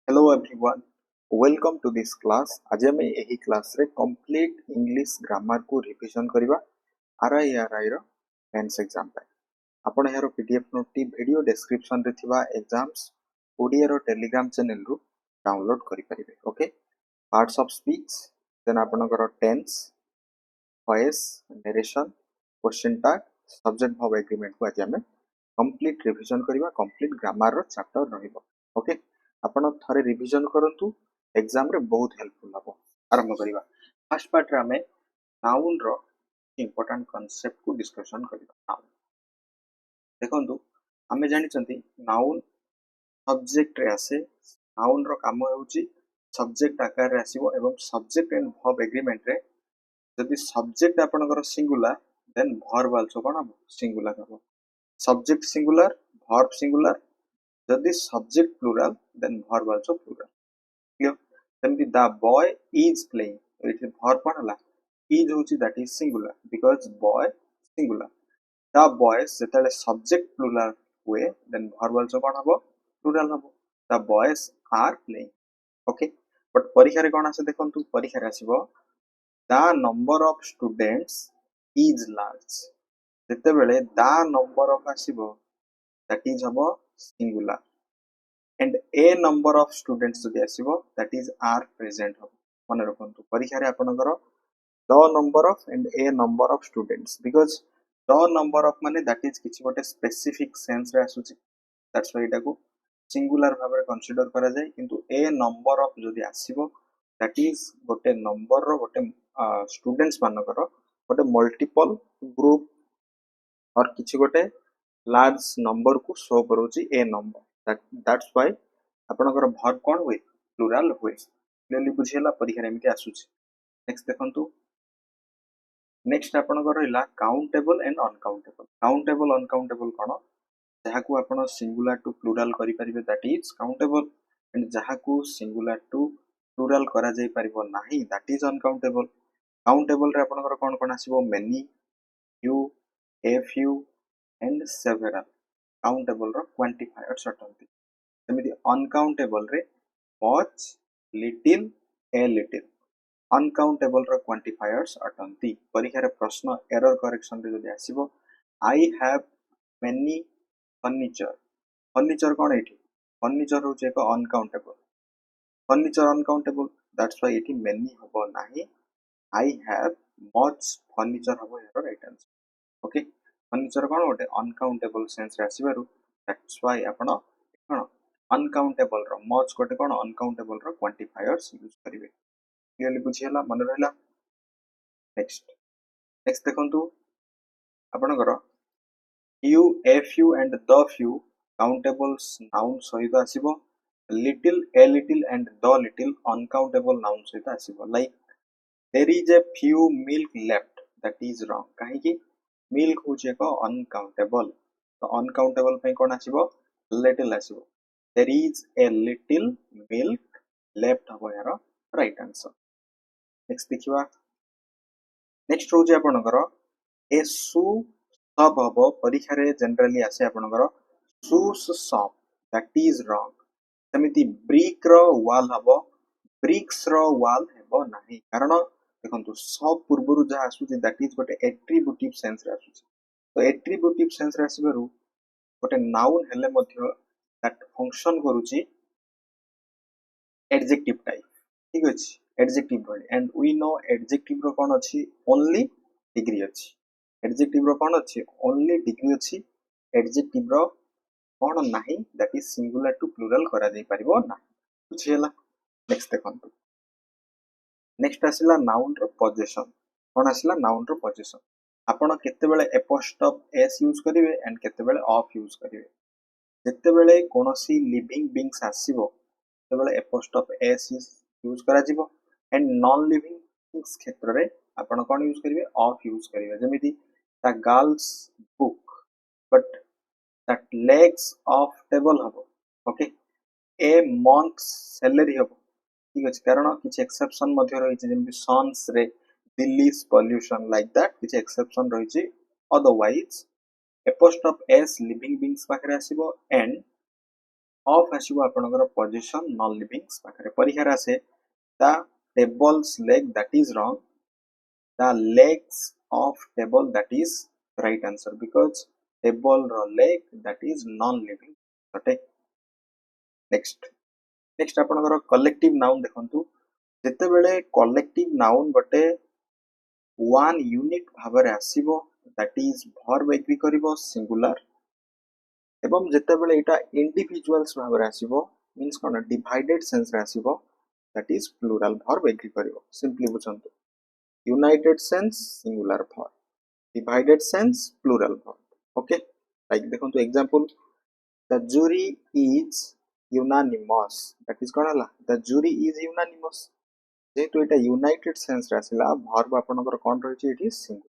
Hello everyone, welcome to this class. आज आम यही क्लास रे कंप्लीट इंग्लिश ग्रामर को रिविजन करबा आरआई रो मेंस एग्जाम पे। आपण यार पीडीएफ नोट टी वीडियो डिस्क्रिप्शन रे थिबा एग्जाम्स ओडिया रो टेलीग्राम चैनल रु डाउनलोड करि परिबे। Okay, parts of speech, then आपनकर tense, voice, narration, question tag, subject verb agreement को आज आम कंप्लीट रिविजन करबा। कंप्लीट ग्रामर रो चैप्टर रहइबो। ओके, आपण थरे रिविजन करंतु, एग्जाम रे बहुत हेल्पफुल हबो। आरंभ करबा। फर्स्ट पार्ट रे हमें नाउन रो इंपोर्टेंट कांसेप्ट को डिस्कशन करबा। नाउन देखंतु, हमें जानि चंती नाउन सब्जेक्ट रे आसे। नाउन रो काम हेउची सब्जेक्ट आकार रे आसीबो एवं सब्जेक्ट एंड वर्ब एग्रीमेंट रे जदि सब्जेक्ट आपनकर सिंगुलर देन वर्ब आल्सो कोन हबो सिंगुलर हबो। सब्जेक्ट सिंगुलर, वर्ब सिंगुलर, जदि subject plural then verb also plural. Clear? then the boy is playing, it is verb कोन हला is होची that is singular because boy singular। the boys जेतले subject plural हुए then verb also कोन हबो plural हबो। the boys are playing। Okay, but परीक्षा रे कोन आसे देखंतु, परीक्षा रे आसीबो the number of students is large। जेते बेले the number of आसीबो that is हबो singular and a number of students जदि आसीबो that is are present हबो। मन रखंतु परीक्षा रे आपनकर the number of and a number of students because the number of माने that is किछि गोटे स्पेसिफिक सेंस रे आसुची, दैट्स व्हाई इटा को सिंगुलर भाबरे कंसीडर करा जाय। किंतु a number of जदि आसीबो that is गोटे नंबर रो गोटे स्टूडेंट्स मानकर गोटे मल्टीपल ग्रुप और किछि गोटे लार्ज नंबर को शो करूची a number। दैट्स व्हाई आपनकर वर्ब कोन हुए प्लुरल हुए। क्लियरली बुझियला परीक्षा रे एमिति आसुची। नेक्स्ट देखंतु, नेक्स्ट आपनकर रहला countable and uncountable. Countable uncountable कोन जहा को आपण सिंगुलर टू प्लुरल करि परिबे दैट इज काउंटेबल एंड जहा को सिंगुलर टू प्लुरल करा जाय परिबो नाही दैट इज अनकाउंटेबल। काउंटेबल रे आपनकर कोन कोन आसीबो many, few, a few and several. Countable रो क्वांटिफायर्स अटंती। सेमिति अनकाउंटेबल रे much, little, a little. Uncountable रो क्वांटिफायर्स अटंती। परीक्षा रे प्रश्न एरर करेक्शन रे जदि आसीबो I have many furniture. Furniture कोन एठी फर्नीचर होचे एक uncountable. Furniture uncountable that's why एठी मेनी हबो नाही, आई हैव मच फर्नीचर हबो यार राइट आंसर। ओके, फर्नीचर कोन होटे अनकाउंटेबल सेंस रे आसीबारु दैट्स व्हाई आपण कोन अनकाउंटेबल रो मच गोटे कोन अनकाउंटेबल रो क्वांटिफायर्स यूज करिवे। क्लियरली बुझियला मन रहला। नेक्स्ट देखंतु आपनकर few, a few and the few countables noun सहित आसीबो। Little, a little and the little uncountable noun सहित आसीबो। Like there is a few milk left that is wrong। काहे कि मिल्क होचे को अनकाउंटेबल, तो अनकाउंटेबल पे कोन आसीबो लिटिल आसीबो। there is a little milk left हबो यार राइट आंसर। नेक्स्ट देखिबा, नेक्स्ट होचे आपनकर ए शू सब हबो। परीक्षा रे जनरली आसे आपनकर shoes shop that is wrong. सेमिति ब्रिक रो वॉल हबो, ब्रिक्स रो वॉल हेबो नाही। कारण देखंतु सब पूर्वरु जा आसुची दैट इज गोटे एट्रिब्यूटिव सेंस रे आसुची। तो एट्रिब्यूटिव सेंस रे आसीबरु गोटे नाउन हेले मध्य दैट फंक्शन करूची एडजेक्टिव टाइप। ठीक अछि, एडजेक्टिव भली एंड वी नो एडजेक्टिव रो कोन अछि ओनली डिग्री अछि। एडजेक्टिव रो कोन अछि ओनली डिग्री अछि। एडजेक्टिव रो कोन नाही that is singular to plural करा जाय परिबो ना। बुझियला। नेक्स्ट देखंतु, नेक्स्ट आसिला नाउन रो पोजीशन। कोन आसिला नाउन रो पोजीशन। आपण केते बेले एपोस्ट्रोफ एस यूज करिवे एंड केते बेले ऑफ यूज करिवे। जेते बेले कोनोसी लिविंग बीइंग्स आसीबो ते बेले एपोस्ट्रोफ एस यूज करा जिवो एंड नॉन लिविंग बीइंग्स क्षेत्र रे आपण कोन यूज करिवे ऑफ यूज करिवे। जेमिति the girls book but that legs of table हबो। ओके, ए मंथ सैलरी हबो। ठीक अछि, कारण किछ एक्सेप्शन मध्ये रहिछि जेमिति सन्स रे दिल्लीज पोल्यूशन लाइक दैट किछ एक्सेप्शन रहिछि। Otherwise apostrophe S living beings पाखरे आसीबो एंड ऑफ आसीबो आपनकर पोजीशन नॉन लिविंग्स पाखरे परिहार आसे the tables leg that is wrong the legs of table that is right answer because table ro leg that is non living okay next आपनकर collective noun देखंतु जते बेले collective noun बटे one unit भाबरे आसीबो that is verb agree करिवो singular एवं जते बेले एटा individuals भाबरे आसीबो means कोन divided sense रे आसीबो that is plural verb agree करिवो simply बुझंतु united sense singular verb divided sense plural verb okay like देखो तो example the jury is unanimous that is कौन हला the jury is unanimous जेहेतु एटा united sense रे आसिला verb आपनकर कौन रहिछि it is singular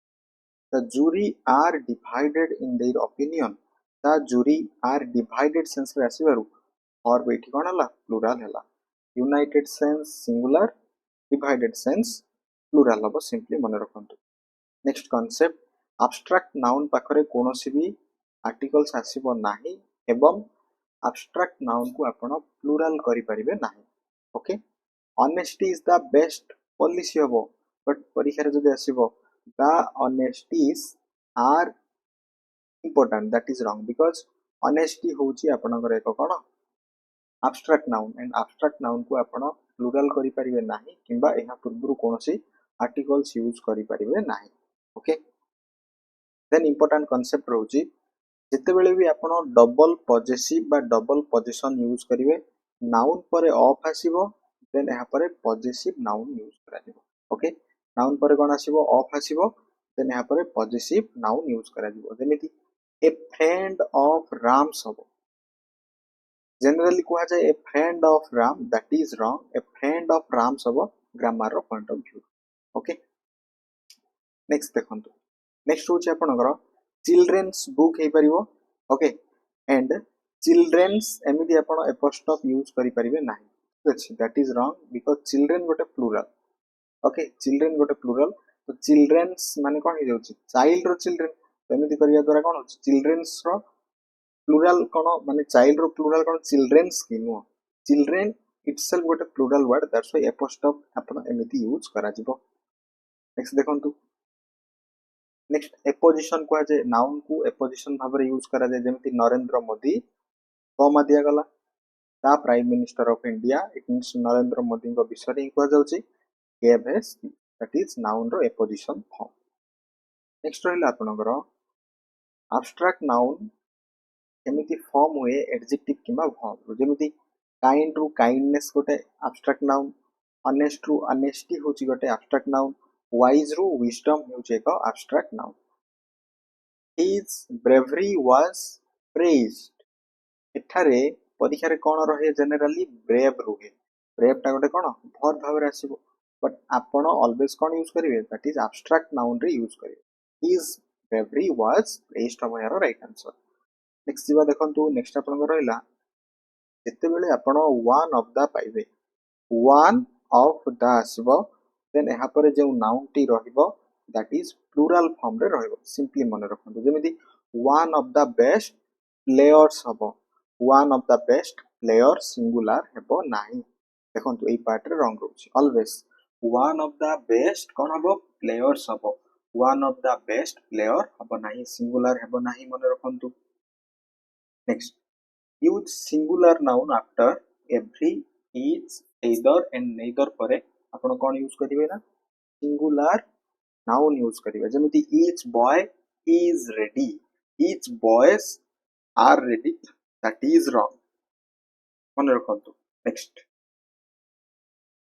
the jury are divided in their opinion the jury are divided sense रे आसिबारु verb एठी कौन हला plural हला united sense singular divided sense plural हबो simply मन रखंतु नेक्स्ट कॉन्सेप्ट abstract noun पाखरे कोनोसी भी आर्टिकल्स आसीबो नाही एवं abstract noun को आपण प्लुरल करि परिबे नाही okay honesty is the best policy हबो बट परीक्षा रे जदि आसीबो the honesties are important that is wrong because honesty होची आपनकर एक कोन abstract noun and abstract noun को आपण प्लुरल करि परिबे नाही किबा एहा पूर्वरु कोनोसी आर्टिकल्स यूज करि परिबे नाही ओके देन इंपोर्टेंट कांसेप्ट रहउची जते बेले भी आपण डबल पॉजेसिव बा डबल पोजीशन यूज करिवे नाउन परे ऑफ आसीबो देन एहा परे पॉजेसिव नाउन यूज करा दिबो ओके नाउन परे कोन आसीबो ऑफ आसीबो देन एहा परे पॉजेसिव नाउन यूज करा दिबो जेमिति ए फ्रेंड ऑफ राम सबो जनरली कुहा जाय a friend of Ram that is wrong a friend of Ram सबो ग्रामर रो point of view okay next देखंतु नेक्स्ट होची आपनकर चिल्ड्रन्स बुक हे परिबो ओके एंड चिल्ड्रन्स एमिति आपण एपोस्ट्रोफ यूज करि परिबे नाही ठीक अछि that is wrong because children गोटे प्लुरल ओके चिल्ड्रन गोटे प्लुरल तो चिल्ड्रन्स माने कोन हे जाउची चाइल्ड रो चिल्ड्रन तो एमिति करिया द्वारा कोन होची चिल्ड्रन्स रो प्लुरल कोन माने चाइल्ड रो प्लुरल कोन चिल्ड्रन्स कि नो चिल्ड्रन इटसेल्फ गोटे plural word that's why apostrophe आपण एमिति यूज करा जिवो नेक्स्ट देखंतु नेक्स्ट एपोजिशन को जे नाउन को एपोजिशन भाबरे यूज करा जाय जेमति नरेंद्र मोदी कमा दिया गला ता prime minister of India it means Narendra Modi को विषय को जाउची gave as that is noun रो एपोजिशन फॉर्म नेक्स्ट रहला आपनकर एब्स्ट्रैक्ट नाउन एमिति फॉर्म हुए एडजेक्टिव किबा वर्ब जेमति काइंड रो काइंडनेस गोटे एब्स्ट्रैक्ट नाउन ऑनेस्ट रो ऑनेस्टी होची गोटे abstract noun wise ru wisdom होचे एक abstract noun his bravery was praised एठारे परीक्षा रे कोन रहे जनरली ब्रेव रुहे ब्रेव ता गोटे कोन भर भाबरे आसीबो बट आपण ऑलवेज कोन यूज करिवे दैट इज abstract noun रे यूज करिवे his bravery was praised हम यार राइट आंसर नेक्स्ट जीवा देखंतु नेक्स्ट आपण को रहला जते बेले आपण one of the पाइबे one of the आसीबो देन एहा परे जे नाउन टी रहिबो दैट इज प्लुरल फॉर्म रे रहिबो सिंपली मन रखंतु जेमिति one of the best players हबो one of the best player singular हेबो नाही देखंतु एई पार्ट रे रंग रहउची always one of the best कोन हबो प्लेयर्स हबो one of the best player हबो नाही सिंगुलर हेबो नाही मन रखंतु next use singular noun after every is either and nether परे आपण कोन यूज करिवे ना सिंगुलर नाउन यूज करिवे जेमिति each boy is ready each boys are ready that is wrong मन रखंतु next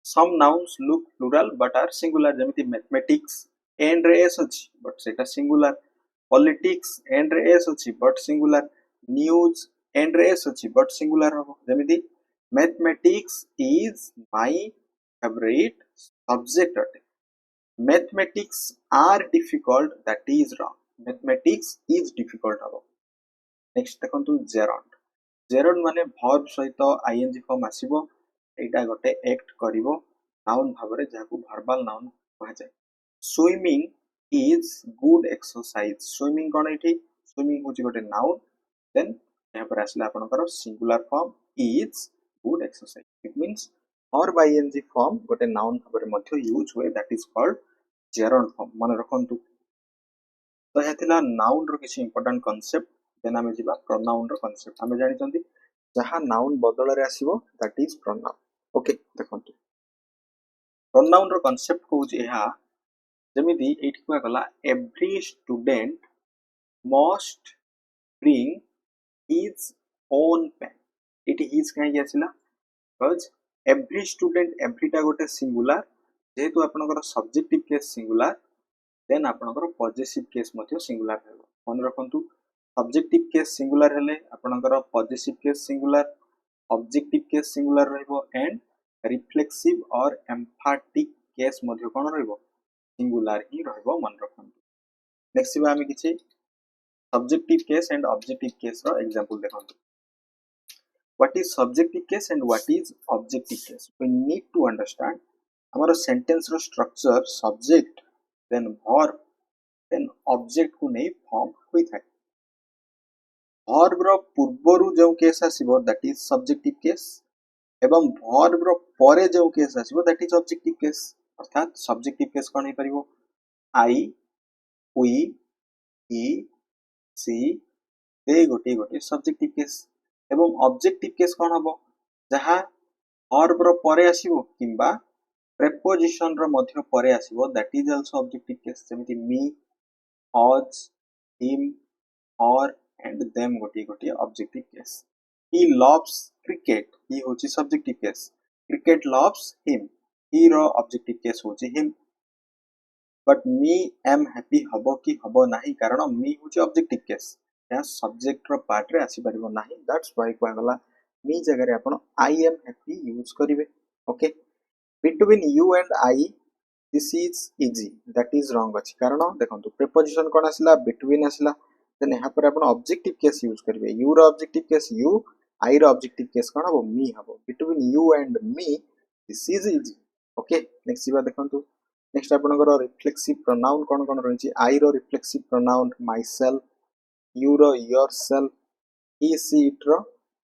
some nouns look plural but are singular जेमिति मैथमेटिक्स एंड रे एस अछि बट सेटा सिंगुलर पॉलिटिक्स एंड रे एस अछि बट सिंगुलर न्यूज एंड रे S अछि बट सिंगुलर हो जेमिति mathematics is my favorite subject अटे mathematics are difficult that is wrong mathematics is difficult हबो नेक्स्ट देखंतु जेरंड जेरंड माने verb सहित ing फॉर्म आसीबो एटा गोटे एक्ट करिवो नाउन भाबरे जाकू वर्बल नाउन कहा जाय swimming is good exercise swimming कोन एठी स्विमिंग होची गोटे नाउन देन यहाँ पर आसला आपनकर singular form is good exercise. It means verb ing form गोटे noun भाବରେ ମଧ୍ୟ यूज हुए, that is called gerund form. मन रखंतु तो यह थिला noun रो किछि important concept. देन आमे जिबा pronoun रो concept. आमे जानि चंदी जहा noun बदल रे आसीबो that is pronoun. ओके देखंतु pronoun रो concept कहूची एहा जेमिति एठी कुआ गला every student must bring his own pen. एठी his काहे आसिला because every student every टा गोटे singular जेहेतु आपनकर subjective case singular then आपनकर possessive case मध्ये singular हेबो. मन रखंतु subjective case singular हेले आपनकर possessive case singular, objective case singular रहइबो and reflexive or emphatic case मध्ये कोन रहइबो singular ही रहइबो. मन रखंतु नेक्स्ट बा आमे किछि subjective case and objective case row example देखंतु. What is subjective case and what is objective case? We need to understand our sentence row structure subject then verb then object को नै form होई थाए. Verb रो पूर्वरु जो case आसीबो that is subjective case एवं verb रो परे जो केस आसीबो that is objective case. अर्थात subjective case कोन हे परिबो I, we, he, she, they गोटे गोटे subjective case. एवं objective case कोन हबो जहा verb रो परे आसीबो किंबा preposition रो मध्य परे आसीबो that is also objective case. जेमिति me, us, him, her and them गोटे गोटे objective case. He loves cricket. He होची subjective case. Cricket loves him. He row objective case होची him. But me am happy हबो कि हबो नाही कारण me होची objective case. या subject रो part रे आसी परिबो नाही. That's why कोन गला me जगह रे आपण I am happy यूज करिवे. Okay. Between you and I this is easy. That is wrong अछि कारण देखंतु preposition कोन आसिला between आसिला then यहाँ पर आपण objective case यूज करिवे. You रो objective case you, I रो objective case कोन हबो me हबो. Between you and me this is easy. Okay. Next बा देखंतु नेक्स्ट आपनकर रिफ्लेक्सिव प्रोनाउन कोन कोन रहिछि. आई रो रिफ्लेक्सिव प्रोनाउन माइसेल्फ, यू रो योरसेल्फ, ही सी इट रो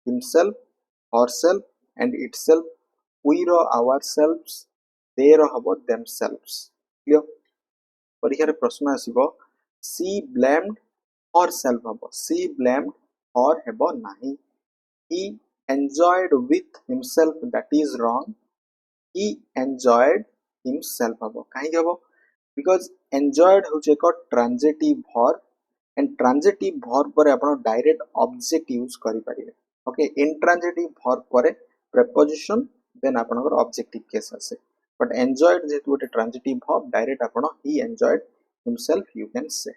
himself, herself and itself, we रो आवरसेल्फ्स, दे रो हबो देमसेल्फ्स. क्लियर. परीक्षा रे प्रश्न आसीबो सी ब्लेम्ड हरसेल्फ हबो. सी ब्लेम्ड हर हेबो नाही. He enjoyed with himself that is wrong. he enjoyed himself habo. Kahi habo because enjoyed hoche ek transitive verb and transitive verb pare apno direct object use kari paribe. Okay, intransitive verb pare preposition then apnakar objective case ase, but enjoyed jehetu gote transitive verb direct apno he enjoyed himself you can say.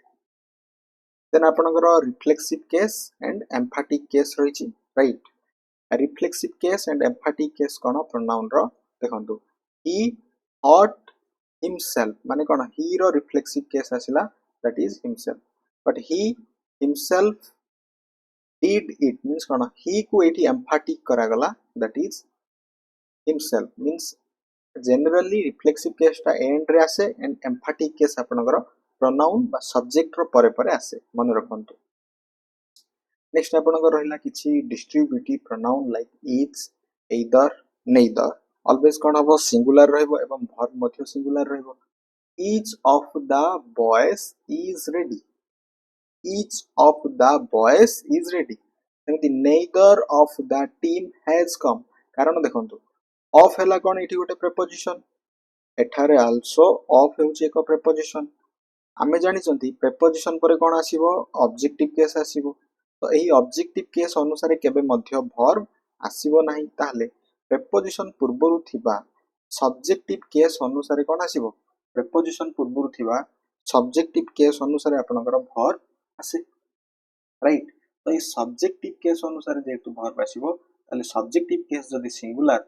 Then apnakar reflexive case and emphatic case roichi, right? A reflexive case and emphatic case kono pronoun ro देखंतु he hurt himself माने कोन he रो reflexive case आसिला that is himself, but he himself did it means कोन he को एठी emphatic करा गला that is himself means generally reflexive case टा end रे आसे and emphatic case आपनकर pronoun बा subject रो परे परे आसे. मन रखंतु नेक्स्ट आपनकर रहला किछि distributive pronoun like each, either, neither. Always कोन हबो सिंगुलर रहइबो एवं verb मध्ये singular रहइबो. Each of the boys is ready. Each of the boys is ready. सेमति neither of the team has come. कारण देखंतु of हैला कोन एठी गोटे preposition. एठारे also of हेउची एक preposition. आमे जानि चंती preposition परे कोन आसीबो objective case आसीबो. तो एही objective case अनुसार केबे मध्ये verb आसीबो नाही. ताहले preposition पूर्वरु थिबा subjective case अनुसार कोन आसीबो preposition पूर्वरु थिबा subjective case अनुसार आपनकर verb आसे. राइट. तो ई subjective case अनुसार जेतु verb आसीबो ताले subjective case जदी singular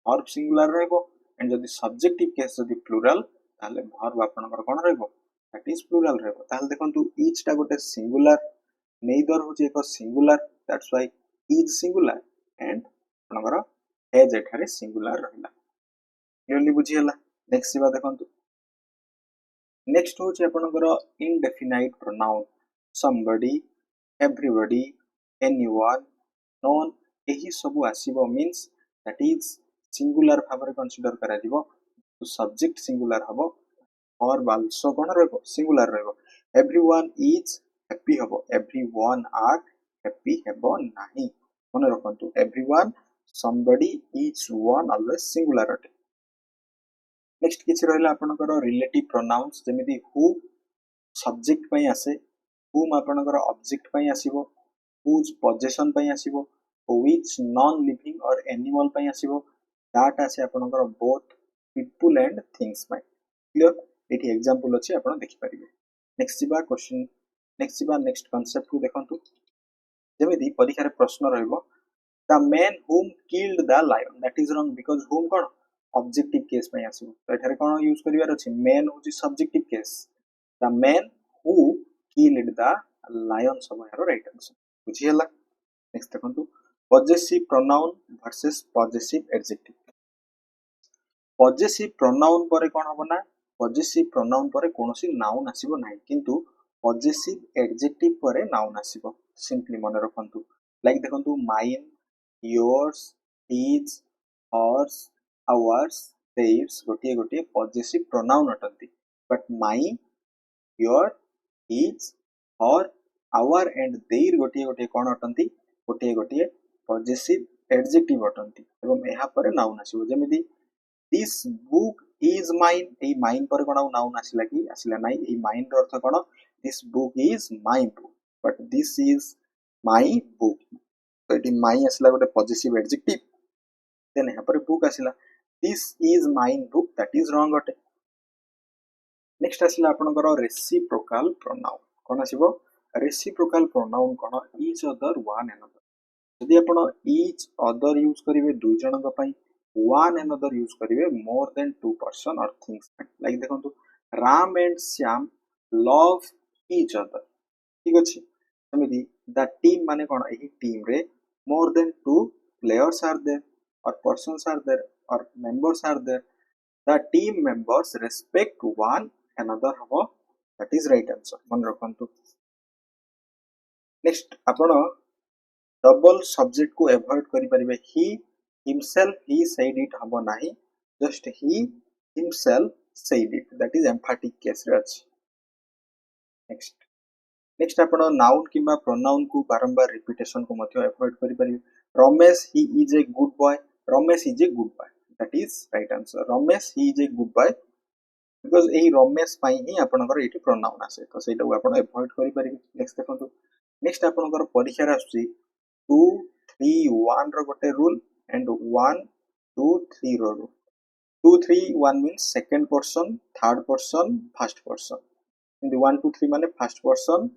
verb singular रहइबो एंड जदी subjective case जदी plural ताले verb आपनकर कोन रहइबो that is plural रहइबो. ताले देखंतु each टा गोटे singular, neither होची एक singular that's why is singular and आपनकर has एठारे singular रहला. क्लियरली बुझी हला. नेक्स्ट बा देखंतु नेक्स्ट होची आपनकर indefinite pronoun somebody, everybody, anyone, none एही सब आसीबो मीन्स दैट इज सिंगुलर भाବରେ कन्सिडर करा दिबो तो सब्जेक्ट सिंगुलर हबो और आल्सो कोन रहबो सिंगुलर रहबो एवरीवन इज हैप्पी हबो एवरीवन आर हैप्पी हेबो नाही मन रखंतु everyone somebody each one always singular अटे नेक्स्ट किछि रहला आपनकर रिलेटिव प्रोनाउंस जेमिति हु सब्जेक्ट पई आसे whom आपनकर ऑब्जेक्ट पई आसीबो whose possession पई आसीबो which non living or animal पई आसीबो that आसे आपनकर both people and things पई क्लियर एठी एग्जांपल अछि आपण देखि परिबे नेक्स्ट जिबा क्वेश्चन नेक्स्ट जिबा नेक्स्ट कांसेप्ट को देखंतु जेमिति परीक्षा रे प्रश्न रहइबो the man whom killed the lion that is wrong because whom cone objective case पई आसीबो तो एठारे कोन यूज करिवार अछि man होची subjective case the man who killed the lion सब यारो राइट आंसर बुझी हला नेक्स्ट देखंतु possessive pronoun versus possessive adjective possessive pronoun परे कोन हबो ना possessive pronoun परे कोनोसी नाउन आसीबो नाही किंतु possessive adjective परे नाउन आसीबो सिंपली मन रखंतु लाइक देखंतु mine yours his hers ours theirs गोटे गोटे possessive pronoun अटंती but my your his her our and their गोटे गोटे कोन अटंती गोटे गोटे possessive adjective अटंती एवं एहा परे noun आसीबो जेमिति this book is mine ei mine पर कोन नाउन आसिला कि आसिला नाही ei mine रो अर्थ कोन this book is my book but this is my book तो एटी my आसिला गोटे possessive adjective देन यहाँ पर book आसिला this is mine book that is wrong अटे नेक्स्ट आसिला आपनकर reciprocal pronoun कोन आसीबो reciprocal pronoun कोन each other one another यदि आपण each other use करिवे दुई जनक पई one another use करिवे more than two person or things like देखंतु Ram and Shyam love each other ठीक अछि समिति द टीम माने कोन एही टीम रे more than two players are there or persons are there or members are there the team members respect one another हबो that is right answer मन रखंतु नेक्स्ट आपण डबल सब्जेक्ट को अवॉइड करि परिबे ही himself he said it habo nahi just he himself said it that is emphatic case रे अछि next आपण नाउन किबा प्रोनाउन को बारंबार रिपीटेशन को मध्ये अवॉइड करि परिबे Ramesh he is a good boy Ramesh is a good boy that is right answer Ramesh he is a good boy because एही रमेश पई ही आपनकर एठी प्रोनाउन आसे तो सेटा को आपण अवॉइड करि परिबे नेक्स्ट देखंतु नेक्स्ट आपनकर परीक्षा रे आसी 2 3 1 रो गोटे rule and 1 2 3 row rule 2 3 1 means second person third person first person and 1 2 3 माने first person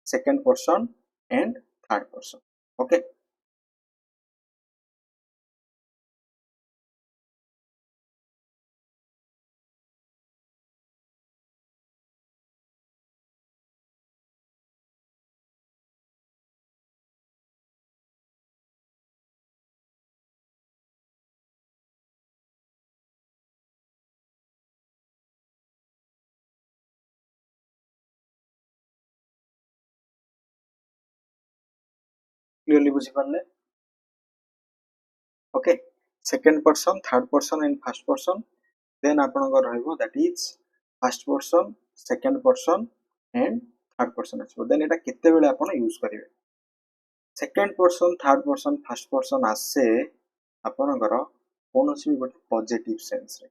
second person and third person okay clearly बुझी पाले okay second person third person and first person then आपनकर रहइबो that is first person second person and third person आछो then एटा केते बेले आपण use करिवे second person third person first person आसे आपनकर कोनोसी भी गोटे पॉजिटिव सेंस रे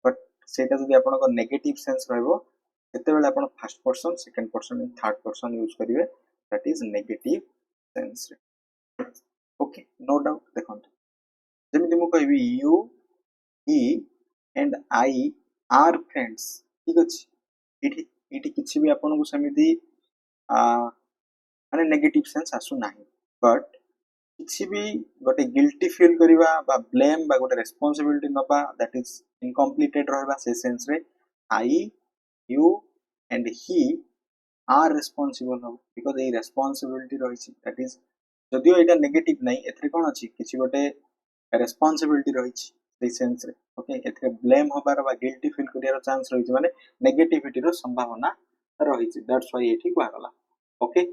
बट सेटा जदि आपनकर नेगेटिव सेंस रहइबो केते बेले आपण first person second person and third person use करिवे दैट इज नेगेटिव सेंस रे ओके नो डाउट देखंतु जेमिति मु कहबी you he and I R friends ठीक अछि इठी इठी किछि भी आपन को समिति माने नेगेटिव सेंस आसु नाही बट किछि भी गोटे गिल्टी फील करिवा बा ब्लेम बा गोटे रिस्पांसिबिलिटी नबा दैट इज इनकम्प्लीटेड रहबा से सेंस रे आई you and he are responsible now because a responsibility रही that is जदियो एटा नेगेटिव नहीं एथरे कोन अछि किछि गोटे रेस्पोंसिबिलिटी रही छै सेंस रे ओके एथरे ब्लेम होबार बा गिल्टी फील करियार चांस रही माने नेगेटिविटी रो संभावना रही छै दैट्स व्हाई एठी कहला ओके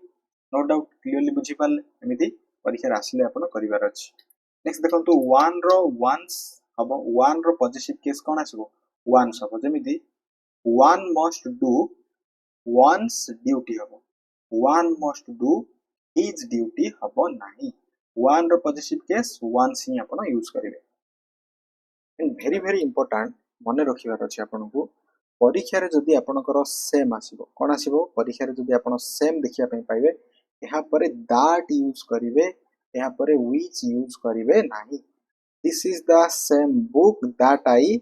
नो डाउट क्लियरली बुझी पाले एमिति परीक्षा आसिले आपण करिवार अछि। नेक्स्ट देखंतु वन रो वन्स हबो वन रो पॉजिटिव केस कोन आसीबो वन्स हबो जेमिति one must do one's duty हबो one must do his duty हबो नाही वन रो पॉजिटिव केस वन्स ही आपण यूज करिवे। एंड वेरी वेरी इंपोर्टेंट मने रखिबार अछि आपनको परीक्षा रे जदी आपनकर सेम आसीबो कोन आसीबो परीक्षा रे जदी आपण सेम देखिया पई पाइबे यहाँ पर दैट यूज करिवे यहाँ पर which यूज करिवे नाही। This is the same book that I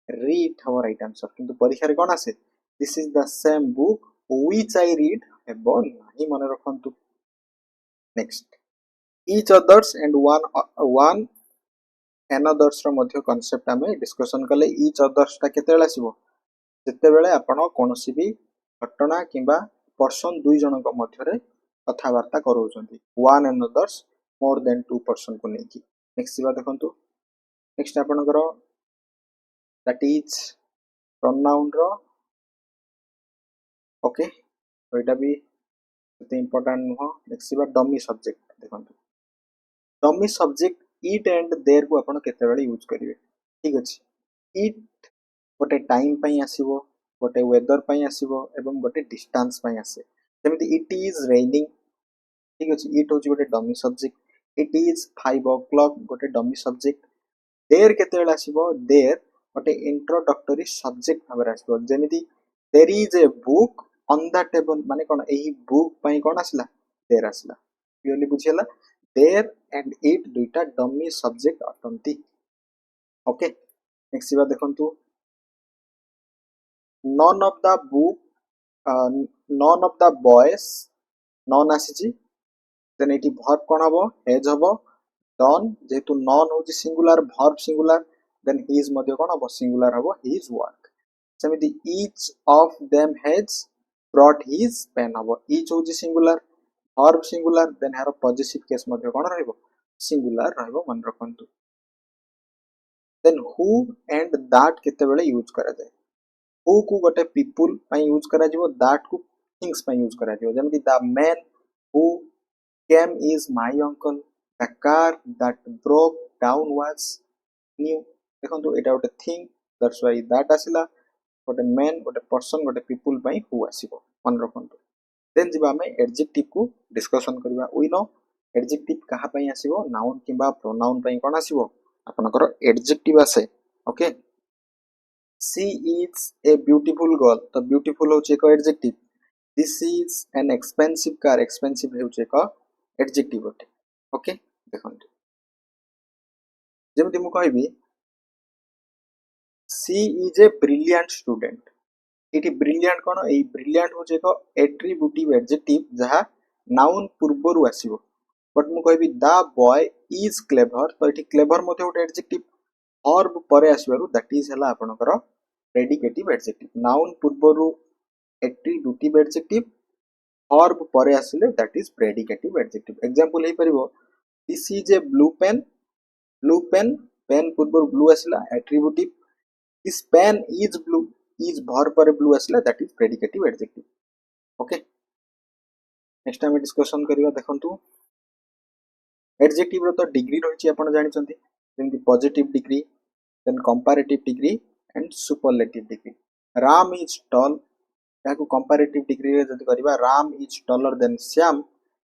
read हवर राइट आंसर किंतु परीक्षा रे कोन आसे दिस इज द सेम बुक which I read हेबो नाही मने रखंतु। Next each others and one another's रो मध्य कांसेप्ट हमें डिस्कशन कले each others ता केते बेला आसीबो जते बेले आपण कोनोसी भी घटना किंबा पर्सन दुई जनक मध्य रे कथा वार्ता करूछंती one another's more than two person को नेकी। नेक्स्ट बा देखंतु नेक्स्ट आपनकर दैट इज प्रोनाउन रो ओके तो एटा भी एते इंपोर्टेंट नुह। नेक्स्ट बा डमी सब्जेक्ट देखंतु dummy subject it and there को आपण केते बेले यूज करिवे ठीक अछि। इट गोटे टाइम पई आसीबो गोटे वेदर पई आसीबो एवं गोटे डिस्टेंस पई आसे जेमिति इट इज रेनिंग ठीक अछि इट होची गोटे dummy subject it is 5 o'clock गोटे डमी सब्जेक्ट देयर केते बेला आसीबो देयर गोटे इंट्रोडक्टरी सब्जेक्ट भाबरे आसीबो जेमिति there is a book on the table माने कोन एही बुक पई कोन आसला देयर आसला क्लियरली बुझियला देयर एंड इट दुइटा डमी सब्जेक्ट अटंती ओके। नेक्स्ट बा देखंतु none of the book none of the boys none आसीची देन एटी verb कोन हबो has हबो done जेतु none होची singular verb singular then his मध्ये कोन हबो सिंगुलर हबो his work सेमिति each of them has brought his pen हबो each होची सिंगुलर verb सिंगुलर देन हारो पॉजिटिव केस मध्ये कोन रहइबो सिंगुलर रहइबो मन रखंतु। देन who and that केते बेले यूज करा जाय who को गोटे people पई यूज करा जिवो that को things पई यूज करा जिवो जेमिति the man who came is my uncle the car that broke down was new देखंतु एटा गोटे thing that's why that आसिला गोटे man गोटे person गोटे people पई who आसीबो मन रखंतु। देन जिबा हमें एडजेक्टिव को डिस्कशन करबा वी नो एडजेक्टिव कहा पई आसीबो नाउन किबा प्रोनाउन पई कोन आसीबो आपनकर एडजेक्टिव आसे okay. She is a beautiful girl तो beautiful होचे को adjective this is an expensive car expensive होचे को एडजेक्टिव होते ओके। देखंतु जेमति मु कहबी she is a brilliant student इटी ब्रिलियंट कोन ए ब्रिलियंट होचे को एट्रिब्यूटिव एडजेक्टिव जहा नाउन पूर्वरु आसीबो बट मु कहबी द बॉय इज क्लेवर तो इटी क्लेवर मध्ये होटे एडजेक्टिव वर्ब परे आसीबारु दैट इज हला आपनकर प्रेडिकेटिव एडजेक्टिव नाउन पूर्वरु एट्रिब्यूटिव एडजेक्टिव वर्ब परे आसिले that is predicative adjective. Example हे परिबो this is a blue pen pen पूर्वरु ब्लू आसिला attributive this pen is blue is verb पर ब्लू आसिला that is predicative adjective okay. Next हम डिस्कशन करिवा देखंतु एडजेक्टिव रो तो डिग्री रहिछि आपण जानि चंती जेमति positive degree then comparative degree and superlative degree. Ram is tall याकू comparative degree रे जति करिवा Ram is taller than Shyam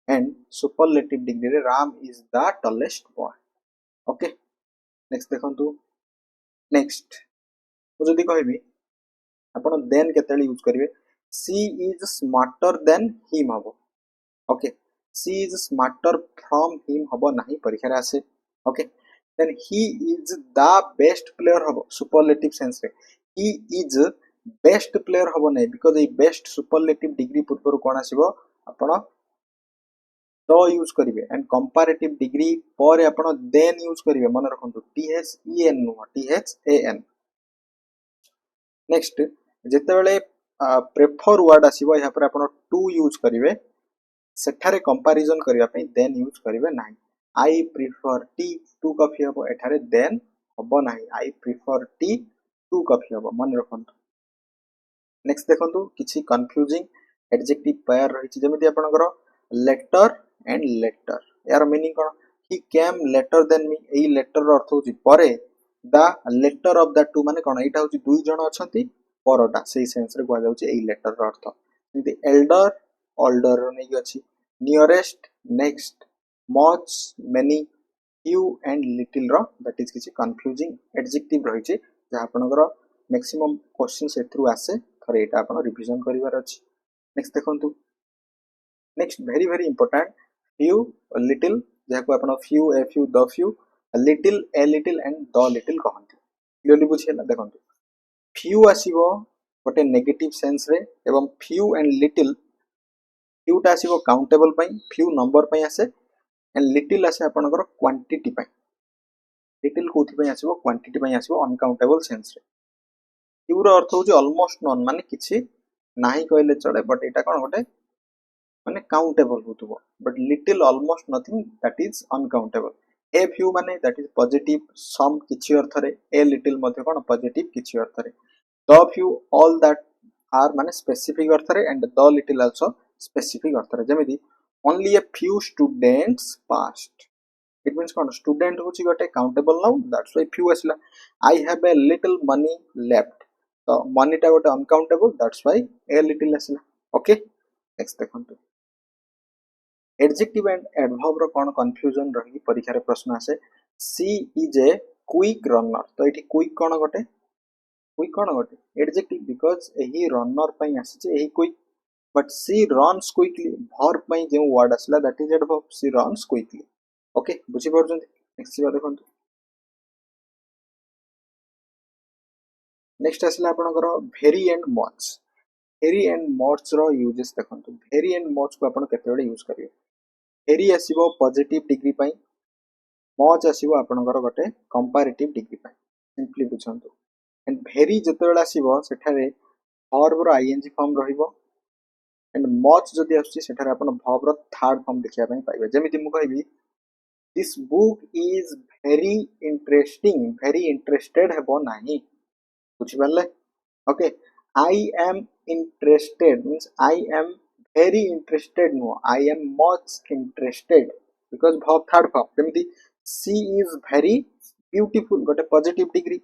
and superlative degree रे Ram is the tallest boy okay. Next देखंतु नेक्स्ट मु जति कहबी आपण देन केतेली यूज करिवे she is smarter than him हबो okay she is smarter from him हबो नाही परीक्षा रे आसे okay. Then he is the best player हबो सुपरलेटिव सेंस रे ही इज बेस्ट प्लेयर हबो नाही because a best superlative degree पूर्व कोन आसीबो आपण तो यूज करिवे एंड कंपैरेटिव डिग्री पर आपण देन यूज करिवे मन रखंतु T H E N no T H A N. Next जेते बेले प्रेफर वर्ड आसीबो यहाँ पर आपण टू यूज करिवे सेठारे कंपैरिजन करिया पई देन यूज करिवे नाही I prefer tea to coffee हबो एठारे देन हबो नाही I prefer tea to coffee हबो मन रखंतु। नेक्स्ट देखंतु किछि कंफ्यूजिंग एडजेक्टिव पेयर रहिछि जेमिति आपनकर लेटर एंड लेटर यार मीनिंग कोन ही केम लेटर देन मी एई लेटर रो अर्थ होची परे the latter of the two माने कोन एटा होची दुई जण अछंती परटा सेही सेंस रे कोआ जाउची एई लेटर रो अर्थ जेंति एल्डर ओल्डर रो नै अछि nearest next much many few and little रो दैट इज किछि कंफ्यूजिंग एडजेक्टिव रही छै जे आपनकर मैक्सिमम क्वेश्चन सेथरु आसे थरे एटा आपन रिवीजन करिवार अछि नेक्स्ट देखंतु next very very important few little जाको आपन few a few the few a little and the little कहंती क्लियरली बुझियला देखंतु few आसीबो गोटे नेगेटिव सेंस रे एवं few and little few टा आसीबो काउंटेबल पई few नंबर पई आसे एंड लिटिल आसे आपनकर क्वांटिटी पई लिटिल कोथि पई आसीबो क्वांटिटी पई आसीबो अनकाउंटेबल सेंस रे few रो अर्थ होची ऑलमोस्ट नॉन माने किछि नाही कहले चले बट एटा कोन गोटे माने काउंटेबल होतबो but little almost nothing that is uncountable a few माने दैट इज पॉजिटिव सम किछि अर्थ रे ए लिटिल मध्ये कोन पॉजिटिव किछि अर्थ रे the few all that are माने स्पेसिफिक अर्थ रे and the little also specific अर्थ रे जेमिति only a few students passed it means कोन स्टूडेंट होची गोटे countable noun that's why few आसिला I have a little money left तो मनी टा गोटे uncountable that's why a little आसिला ओके नेक्स्ट देखंतु एडजेक्टिव एंड एडवर्ब रो कोन कंफ्यूजन रही परीक्षा रे प्रश्न आसे she is a quick runner तो एठी क्विक कोन गोटे एडजेक्टिव बिकॉज़ एही रनर पई आसी जे एही quick but she runs quickly verb पई जे वर्ड आसला that is adverb she runs quickly okay बुझी परजंती नेक्स्ट बा देखंतु नेक्स्ट आसला आपनकर वेरी एंड मच रो यूजेस देखंतु वेरी एंड मच को आपन केते बेले यूज करिवे वेरी आसीबो पॉजिटिव डिग्री पई मच आसीबो आपनकर गोटे कंपैरेटिव डिग्री पई सिंपली बुझंतु एंड वेरी जते बेले आसीबो सेठारे वर्ब रो आईएनजी फॉर्म रहिबो एंड मच जदि आसी सेठारे आपन वर्ब रो थर्ड फॉर्म देखिया पई पाइबे जेमिति मु कहबी this book is very interesting very interested हेबो नाही बुझि परले okay I am interested means I am very interested no I am much interested because verb third form जेमिति she is very beautiful got a positive degree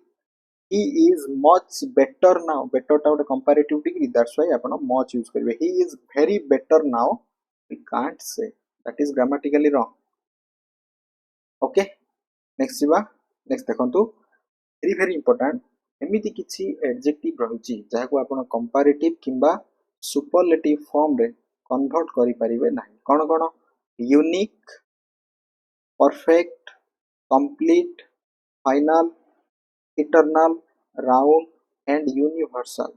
he is much better now better टा गोटे comparative degree that's why आपण much use करिवे he is very better now we can't say that is grammatically wrong okay next जीवा next देखंतु very very important एमिति किछि adjective रहुची जाहाको आपण comparative किंबा सुपरलेटिव फॉर्म रे कन्वर्ट करि परिबे नाही कोन कोन unique perfect complete final eternal round and universal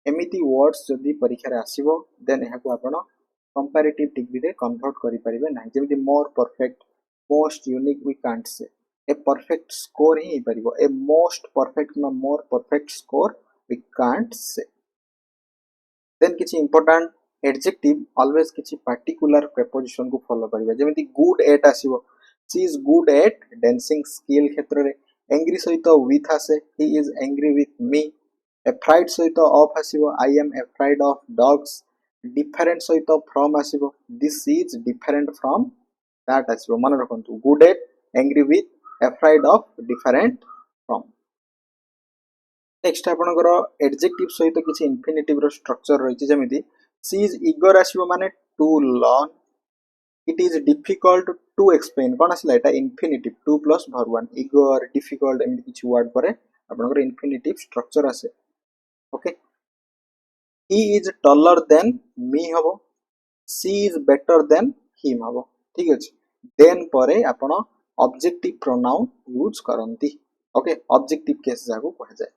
एमिति वर्ड्स जदि परीक्षा रे आसीबो देन एहाको आपण कंपैरेटिव डिग्री रे कन्वर्ट करि परिबे नाही जेमिति more perfect most unique we can't say a perfect score ही परिबो ए मोस्ट परफेक्ट ना more perfect score we can't say then किछि इंपोर्टेंट एडजेक्टिव ऑलवेज किछि पार्टिकुलर प्रीपोजिशन को फॉलो करिबा जेमिति गुड एट आसीबो she is good at dancing skill क्षेत्र रे एंग्री सहित विथ आसे he is angry with me afraid सहित ऑफ आसीबो I am afraid of dogs different सहित फ्रॉम आसीबो this is different from that आसीबो मन रखंतु good at angry with afraid of different from next आपनकर एडजेक्टिव सहित किछि इंफिनिटिव रो स्ट्रक्चर रहिछि जेमिति शी इज ईगर आसीबो माने to learn it is difficult to explain कोन आसला एटा infinitive to plus verb one eager difficult एमि किछि वर्ड परे आपनकर इंफिनिटिव स्ट्रक्चर आसे okay he is taller than me हबो she is better than him हबो ठीक अछि देन परे आपण ऑब्जेक्टिव प्रोनाउन यूज करंती ओके ऑब्जेक्टिव केस जाको कह जाय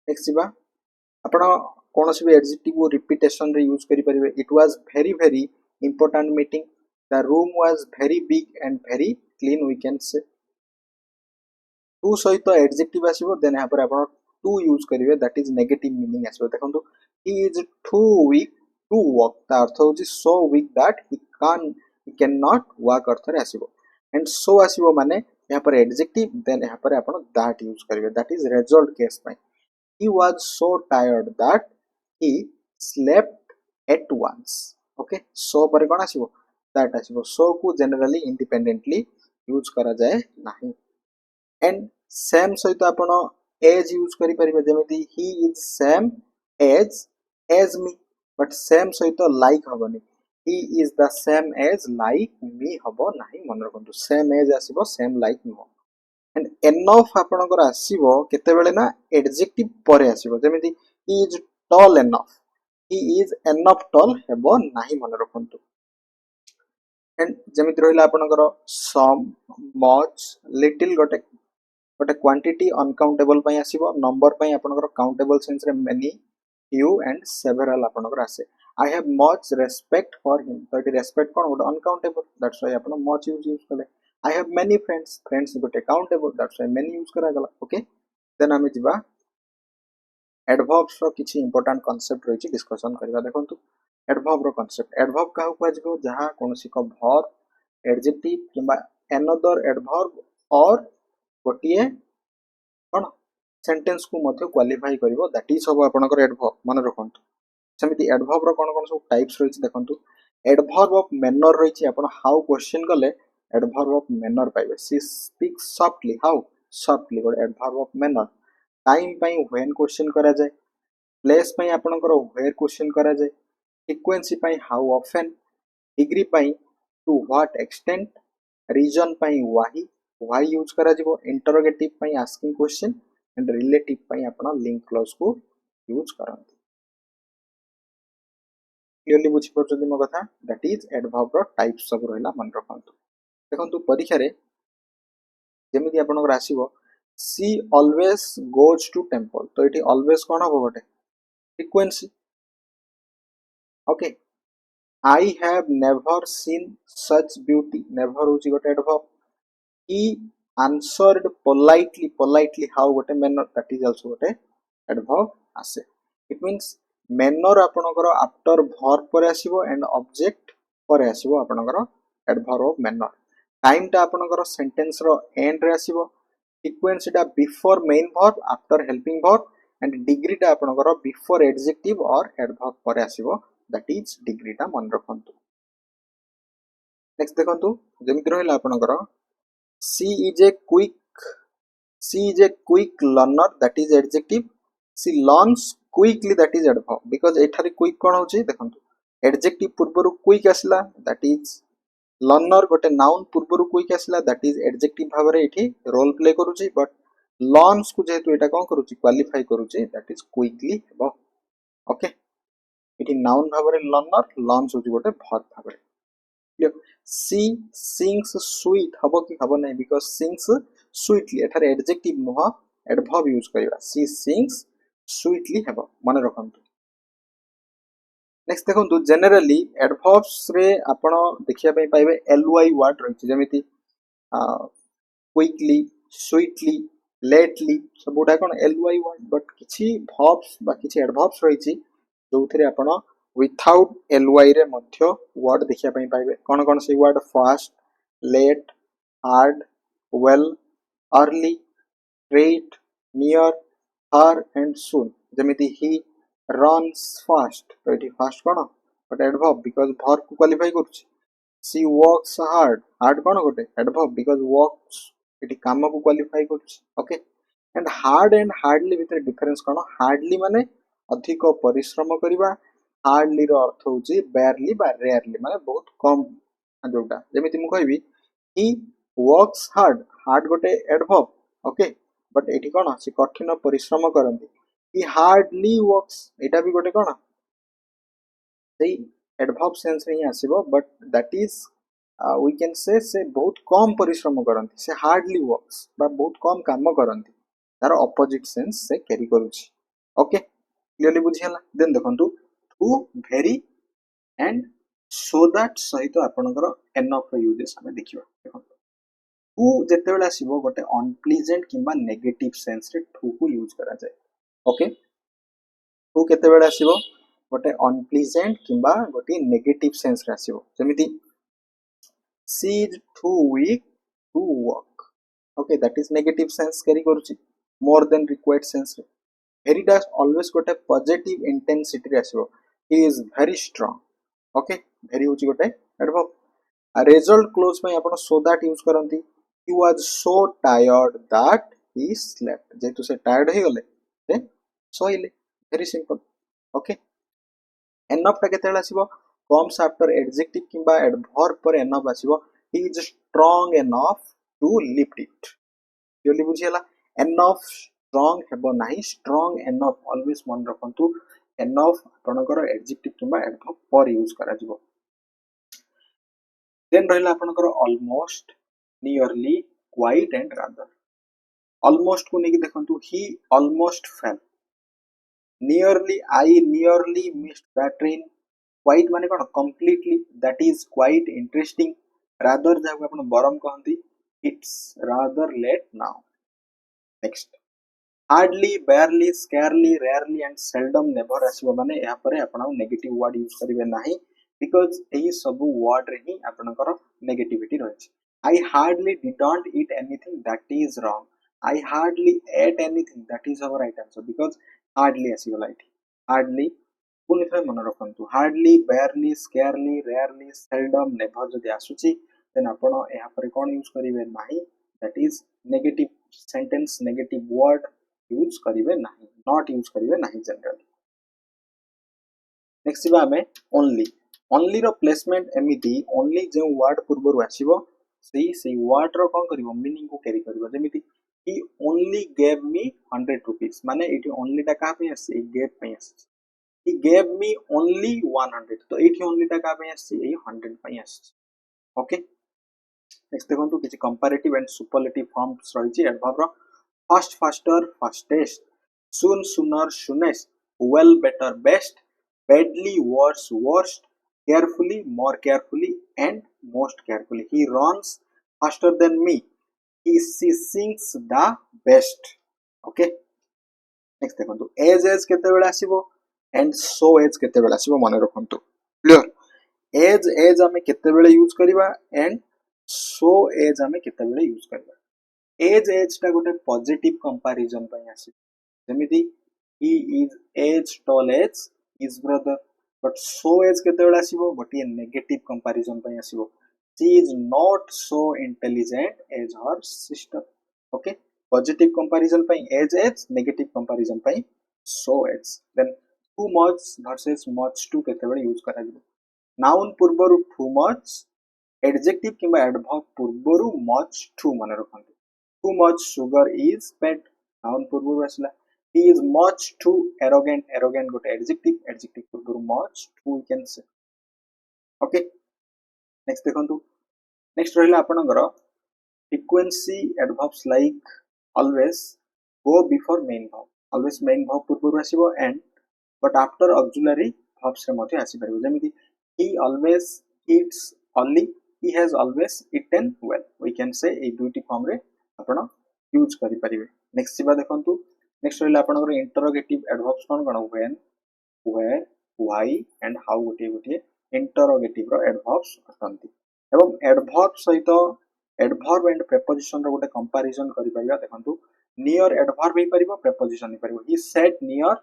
नेक्स्ट बा आपण कोनोसी भी एडजेक्टिव को रिपीटेशन रे यूज करि परिबे it was very very important meeting the room was very big and very clean we can say too सहित एडजेक्टिव आसीबो देन यहाँ पर आपण टू यूज करिवे दैट इज नेगेटिव मीनिंग आसीबो देखंतु he is too weak to walk ता अर्थ होची so weak that he can not walk अर्थ रे आसीबो एंड सो आसीबो माने यहाँ पर एडजेक्टिव देन यहाँ पर आपण दैट यूज करिवे दैट इज रिजल्ट केस पई he was so tired that he slept at once okay so pare kon asibo that आसीबो सो को जनरली इंडिपेंडेंटली यूज करा जाए नाही एंड सेम सहित आपण एज यूज करि परिबे जेमिति he is same as me but same सहित लाइक हबनी he is the same as like me हबो नाही मन रखंतु सेम एज आसीबो same like no and enough आपनकर आसीबो केते बेले ना एडजेक्टिव परे आसीबो जेमिति he is tall enough he is enough tall हेबो नाही मन रखंतु एंड जेमिति रहिला आपनकर सम मच लिटिल गोटे गोटे क्वांटिटी अनकाउंटेबल पई आसीबो नंबर पई आपनकर काउंटेबल सेंस रे मेनी few and several आपनकर आसे I have much respect for him तो इट रेस्पेक्ट कोन गोटे अनकाउंटेबल दैट्स व्हाई आपन much यूज कले I have many friends गोटे countable that's why many use करा गला ओके देन हमें जिबा एडवर्ब्स रो किछि इंपोर्टेंट कांसेप्ट रहिछि डिस्कशन करबा देखंतु एडवर्ब रो कांसेप्ट एडवर्ब काहू कहै जिवो जहा कोनोसी को वर्ब एडजेक्टिव किबा अनदर एडवर्ब और गोटिए कोन सेंटेंस को मध्य क्वालिफाई करिवो दैट इज सब आपनकर एडवर्ब मन रखंतु समिति एडवर्ब रो कोन कोन सब टाइप्स रहिछि देखंतु एडवर्ब ऑफ मैनर रहिछि आपन हाउ क्वेश्चन गले एडवर्ब ऑफ मैनर पाइबे she speaks softly how softly गोटे एडवर्ब ऑफ मैनर टाइम पई व्हेन क्वेश्चन करा जाय प्लेस पई आपनकर वेयर क्वेश्चन करा जाय फ्रीक्वेंसी पई हाउ ऑफन डिग्री पई टू व्हाट एक्सटेंट रीजन पई व्हाई यूज करा जिवो इंटरोगेटिव पई आस्किंग क्वेश्चन एंड रिलेटिव पई आपण लिंक क्लॉज को यूज करंती क्लियरली बुझी परछथि मो कथा दैट इज एडवर्ब रो टाइप्स सब रहला मन रखंतु देखंतु परीक्षा रे जेमिति आपनकर आसीबो she always goes to temple तो इठी ऑलवेज कोन हो गोटे frequency okay I have never seen such beauty never होची गोटे adverb he answered politely how गोटे manner that is also गोटे adverb आसे it means manner आपनकर after verb पर आसीबो and object पर आसीबो आपनकर adverb of manner time ता आपनकर sentence रो end रे आसीबो sequence ता before main verb after helping verb and degree ता आपनकर before adjective or adverb पर आसीबो that is degree ता मन रखंतु नेक्स्ट देखंतु जेमिति रहला आपनकर she is a quick learner that is adjective she learns quickly that is adverb because एठारे quick कोन होची देखंतु adjective पूर्वरु quick आसला that is learner गोटे noun पूर्वरु quick आसला that is adjective भाबरे एठी रोल प्ले करूची बट learns को जेतु एटा कोन करूची क्वालिफाई करूची that is quickly हेबो ओके इठी नाउन भाबरे लर्नर लर्न्स होची गोटे वर्ब भाबरे क्लियर सी सिंग्स स्वीट हबो कि हबो नै बिकॉज़ सिंग्स स्वीटली एठारे एडजेक्टिव मोह एडवर्ब यूज करिवा सी सिंग्स स्वीटली हेबो मन रखंतु नेक्स्ट देखंतु जनरली एडवर्ब्स रे आपण देखिया पई पाइबे ly वर्ड रहिछि जेमिति क्विकली स्वीटली लेटली सबुडा कोन ly वर्ड बट किछि verbs बा किछि एडवर्ब्स रहिछि जोथिरे आपण विथआउट ly रे मध्य वर्ड देखिया पई पाइबे कोन कोन से word fast late hard well early straight near far and soon जेमिति ही रन्स फास्ट तो इठी फास्ट कोन बट एडवर्ब बिकॉज़ वर्ब को क्वालिफाई करूछि सी वर्क्स हार्ड कोन गोटे एडवर्ब बिकॉज़ वर्क्स इठी काम को क्वालिफाई करूछि ओके एंड हार्डली भितर डिफरेंस कोन हार्डली माने अधिक परिश्रम करिवा हार्डली रो अर्थ होची बेयरली बा रेयरली माने बहुत कम जोटा जेमिति मु कहबी ही वर्क्स हार्ड गोटे एडवर्ब ओके बट एठी कोन से कठिन परिश्रम करंती ही हार्डली वर्क्स एटा भी गोटे कोन सेही एडवर्ब सेंस रे ही आसीबो but that is we can say बहुत कम परिश्रम करंती से हार्डली वर्क्स बा बहुत कम काम करंती तार ऑपोजिट सेंस से कैरी करूची ओके क्लियरली बुझियला देन देखंतु too very and so that सहित आपनकर एनफ रो यूजेस हमें देखिबा देखंतु टू जेते बेला आसीबो गोटे अनप्लीजेंट किबा नेगेटिव सेंस रे टू को यूज करा जाय ओके टू केते बेला आसीबो गोटे अनप्लीजेंट किबा गोटे नेगेटिव सेंस रे आसीबो जेमिति she is too weak to work okay that is negative sense carry करूची मोर देन रिक्वायर्ड सेंस रे very does always got a positive intensity रे आसीबो he is very strong okay very होची गोटे adverb result clause ପାଇଁ ଆପଣ so that use କରନ୍ତି he was so tired that he slept ଯେହେତୁ ସେ tired ହେଇଗଲେ then ଶୋଇଲେ very simple okay enough ଟା କେତେବେଳେ ଆସିବ comes after adjective କିମ୍ବା adverb ପରେ enough ଆସିବ he is strong enough to lift it clearly बुझिला enough strong ହେବ ନାହିଁ strong enough always ମନେ ରଖନ୍ତୁ enough ଆପଣଙ୍କର adjective କିମ୍ବା adverb ପରେ use କରାଯିବ then ରହିଲା ଆପଣଙ୍କର almost nearly quite and rather almost को नेकी देखंतु he almost fell nearly I nearly missed that train quite माने कोन completely that is quite interesting rather जाको आपण बरम कहंती it's rather late now next hardly barely scarcely rarely and seldom never आसीबो माने या परे आपण नेगेटिव वर्ड यूज करिवे नाही because एही सब वर्ड रे ही आपनकर negativity रहछि I hardly didn't eat anything that is wrong I hardly ate anything that is our right answer because hardly आसीगला इठी hardly पुनि थरे मन रखंतु hardly barely scarcely rarely seldom never जदि आसुची देन आपण या परे कोन यूज करिवे नाही that is negative sentence negative word use करिवे नाही not यूज करिवे नाही जनरली नेक्स्ट बा हमें only रो प्लेसमेंट एमिति only जे वर्ड पूर्वरु आसीबो सेही वर्ड रो कोन करिवो मीनिंग को carry करिवो जेमिति he only gave me 100 rupees माने एठी only टा का पे आसी gave पे आसी he gave me only 100 तो एठी only टा का पे आसी ए 100 पे आसी ओके नेक्स्ट देखंतु किछि कंपैरेटिव एंड सुपरलेटिव फॉर्म्स रहिछि एडवर्ब रो fast faster fastest soon sooner soonest well better best badly worse worst carefully more carefully and most carefully he runs faster than me she sings the best okay next देखंतु as केते बेला आसीबो and so as केते बेला आसीबो मने रखंतु clear as हमें केते बेला use करिवा and so as हमें केते बेला यूज करिवा एज टा गोटे पॉजिटिव कंपैरिजन पई आसी जेमिति he is as tall as his brother but so as केते बेला आसीबो गोटे नेगेटिव कंपैरिजन पई आसीबो she is not so intelligent as her sister okay positive comparison पई as नेगेटिव कंपैरिजन पई so as then too much versus much to केते बेला use करा जिवो noun पूर्वरु too much एडजेक्टिव किबा एडवर्ब पूर्वरु much to माने रखंतु too much sugar is bad noun पूर्वरु आसला he is much too arrogant got adjective पूर्वरु much too we can say okay next देखंतु next रहिला आपनकर frequency adverbs like always go before main verb always main verb पूर्वरु आसीबो and but after auxiliary verbs रे मते आसी परिबो जेमिति he always eats only he has always eaten well we can say ए दुईटी form रे आपण यूज करि परिबे नेक्स्ट सिबा देखंतु नेक्स्ट रहिला आपनकर interrogative adverbs cone cone when where why and how गोटे इंटरोगेटिव रो एडवर्ब्स अटंती एवं एडवर्ब सहित एडवर्ब एंड प्रीपोजिशन रो गोटे कंपैरिजन करि परिबा देखंतु नियर एडवर्ब हे परिबो प्रीपोजिशन हे परिबो he sat near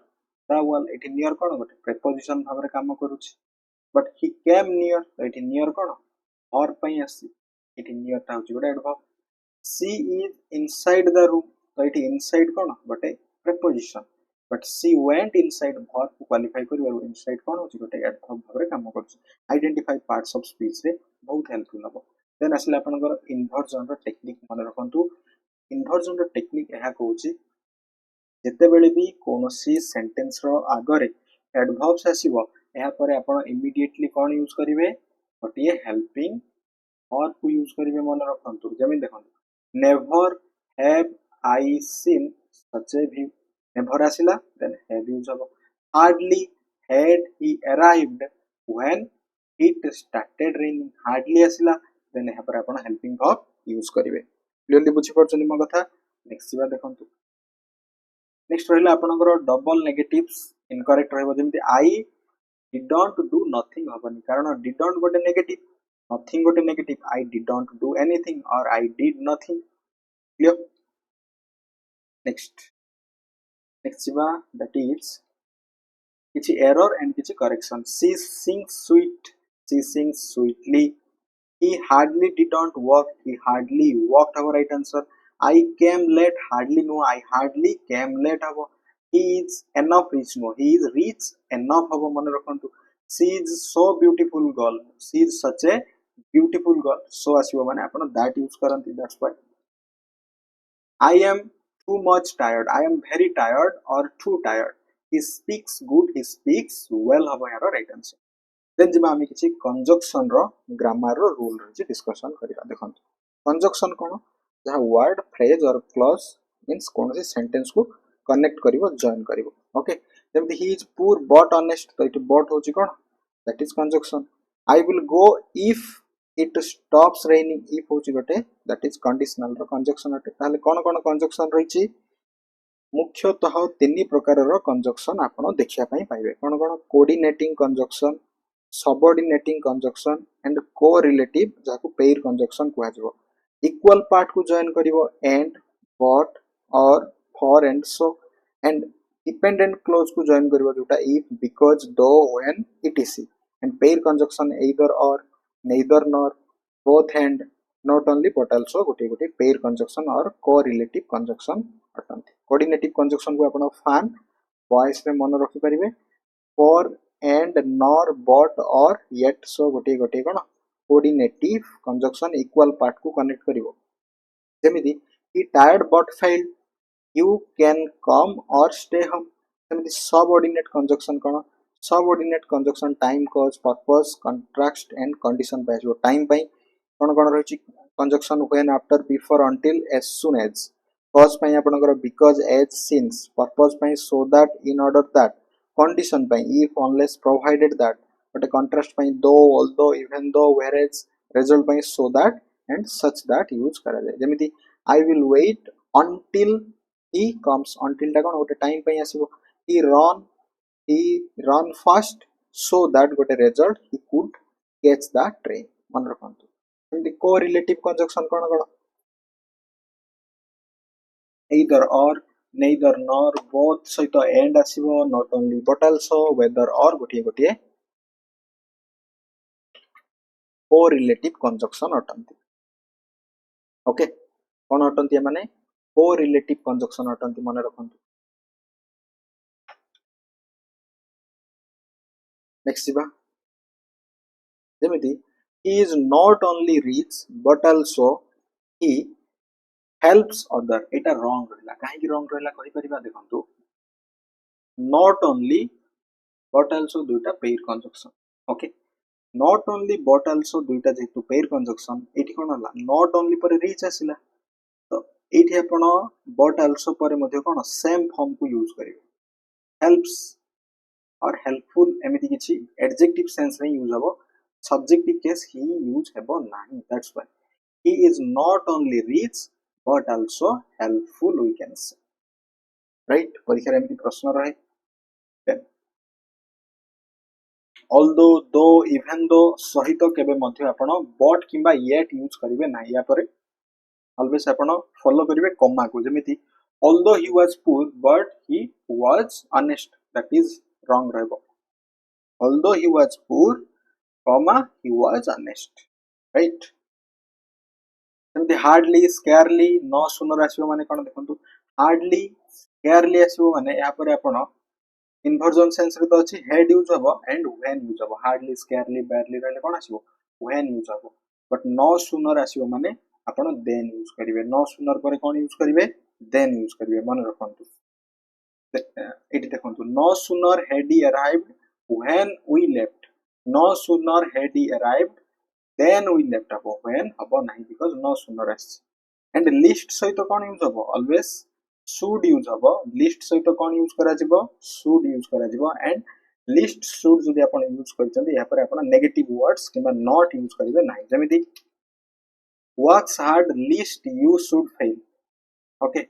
the wall एठी नियर कोन गोटे प्रीपोजिशन भाबरे काम करूछि बट he came near एठी नियर कोन और पई आसी एठी नियर ता होछि गोटे adverb she is inside the room so it inside कोन गोटे preposition but she went inside verb को क्वालिफाई करिवो inside कोन होछि गोटे एडवर्ब भाबरे काम करछि आइडेंटिफाई पार्ट्स ऑफ स्पीच रे बहुत हेल्पफुल हबो देन असले आपनकर इन्वर्जन रो टेक्निक मन रखंतु इन्वर्जन रो टेक्निक एहा कहउछि जते बेले भी कोनोसी सेंटेंस रो आगरे एडवर्ब्स आसीबो एहा परे आपण इमीडिएटली कोन यूज करिवे गोटे हेल्पिंग verb को यूज करिवे मन रखंतु जेमि देखंतु never have I seen such a view never asila then have use habo hardly had he arrived when it started raining hardly asila then यहाँ पर आपण helping verb use करिवे क्लियरली बुझी परछनी म कथा नेक्स्ट बा देखंतु नेक्स्ट रहला आपनकर डबल नेगेटिव्स इनकरेक्ट रहबो जेमति I didn't do nothing हबनी कारण didn't गोटे नेगेटिव nothing गोटे negative I didn't do anything or I did nothing clear next siba that is kichi error and kichi correction she sings sweetly he hardly didn't work, he hardly walked our right answer. I came late, hardly no, I hardly came late habo. He is enough rich no, he is rich enough habo mane rakhantu. She is so beautiful girl, she is such a beautiful girl, so asibo mane apana that use karanti. That's why I am too much tired, I am very tired or too tired. He speaks good, he speaks well habo yaro right answer. Then जिबा आमी किछि conjunction रो grammar रो rule रो discussion करिबा देखंत conjunction कोन जहा word phrase or clause means कोन से सेंटेंस को कनेक्ट करिवो जॉइन करिवो ओके जेमति he is poor but honest तो इट बट होची कोन that is conjunction I will go if it stops raining if होची गटे दैट इज कंडीशनल रो कंजक्शन अटे ताले कोन कोन कंजक्शन रहिछि मुख्यतः तीन प्रकार कंजक्शन आपण देखिया पई पाइबे कोन कोन coordinating conjunction subordinating conjunction and correlative जाको पेयर कंजक्शन कुआ जबो इक्वल पार्ट को जॉइन करिवो and but or for and so and dependent clause को जॉइन करिवो जोटा if because though when etc and pair conjunction either or neither nor both and not only but also गोटे गोटे pair conjunction or correlative conjunction अटंती coordinative conjunction को आपण fan voice रे मन रखि परिबे for and nor but or yet so गोटे गोटे कोन कोऑर्डिनेटिव कंजक्शन इक्वल पार्ट को connect करिवो जेमिति he tired but failed you can come or stay home जेमिति सबऑर्डिनेट कंजक्शन कोन subordinate conjunction time cause purpose contrast and condition पे जो time पई कोन कोन रहिछि conjunction when after before until as soon as cause पई आपनकर because as since purpose पई so that in order that condition by if unless provided that but a contrast by though although even though whereas result by so that and such that use kara jay jemiti I will wait until he comes until ta kon gote time pai asibo he run fast so that gote result he could catch the train man rakhantu jemiti correlative conjunction kon either or neither nor both सहित and आसीबो not only but also whether or गोटिए गोटिए correlative conjunction अटंती okay कोन अटंती माने correlative conjunction अटंती माने रखंतु नेक्स्ट जिबा जेमिति he is not only rich but also he helps other Etah wrong रहला काहे कि रॉन्ग रहला कहि परिबा देखंतु not only but also दुटा pair conjunction okay not only but also दुटा जेतु पेयर कंजक्शन एठी कोन हला not only पर रीच आसिला तो एठी आपण but also पर मध्ये कोन सेम फॉर्म को यूज करिवे helps और helpful एमिति किछि एडजेक्टिव सेंस रे यूज हबो सब्जेक्टिव केस ही यूज हेबो नाही that's why he is not only rich but also helpful we can say right परीक्षा एमिति प्रश्न रहे then although though even though सहित केबे मध्ये आपण but किबा yet यूज करिवे ना या परे always आपण फॉलो करिवे कॉमा को जेमिति although he was poor but he was honest that is wrong रहबो although he was poor comma he was honest right जेमिति hardly scarcely no sooner आसीबो माने कोन देखंतु hardly scarcely आसीबो माने या परे आपण इन्वर्जन सेंस रे तो अछि हेड यूज हबो एंड व्हेन यूज हबो हार्डली स्केयरली बैडली रहले कोन आसीबो व्हेन यूज हबो बट नो सूनर आसीबो माने आपण देन यूज करिवे नो सूनर पर कोन यूज करिवे देन यूज करिवे मन रखंतु एटी देखंतु no sooner had he arrived when we left no sooner had he arrived then we left हबो व्हेन हबो नाही बिकॉज़ नो सूनर आसी एंड लिस्ट सहित कोन यूज हबो ऑलवेज should यूज हबो लिस्ट सहित कोन यूज करा जिवो should यूज करा जिवो एंड लिस्ट should जदि आपण यूज करचंदी या पर आपण नेगेटिव वर्ड्स किबा नॉट यूज करिवे नाही जेमिति works hard least you should fail okay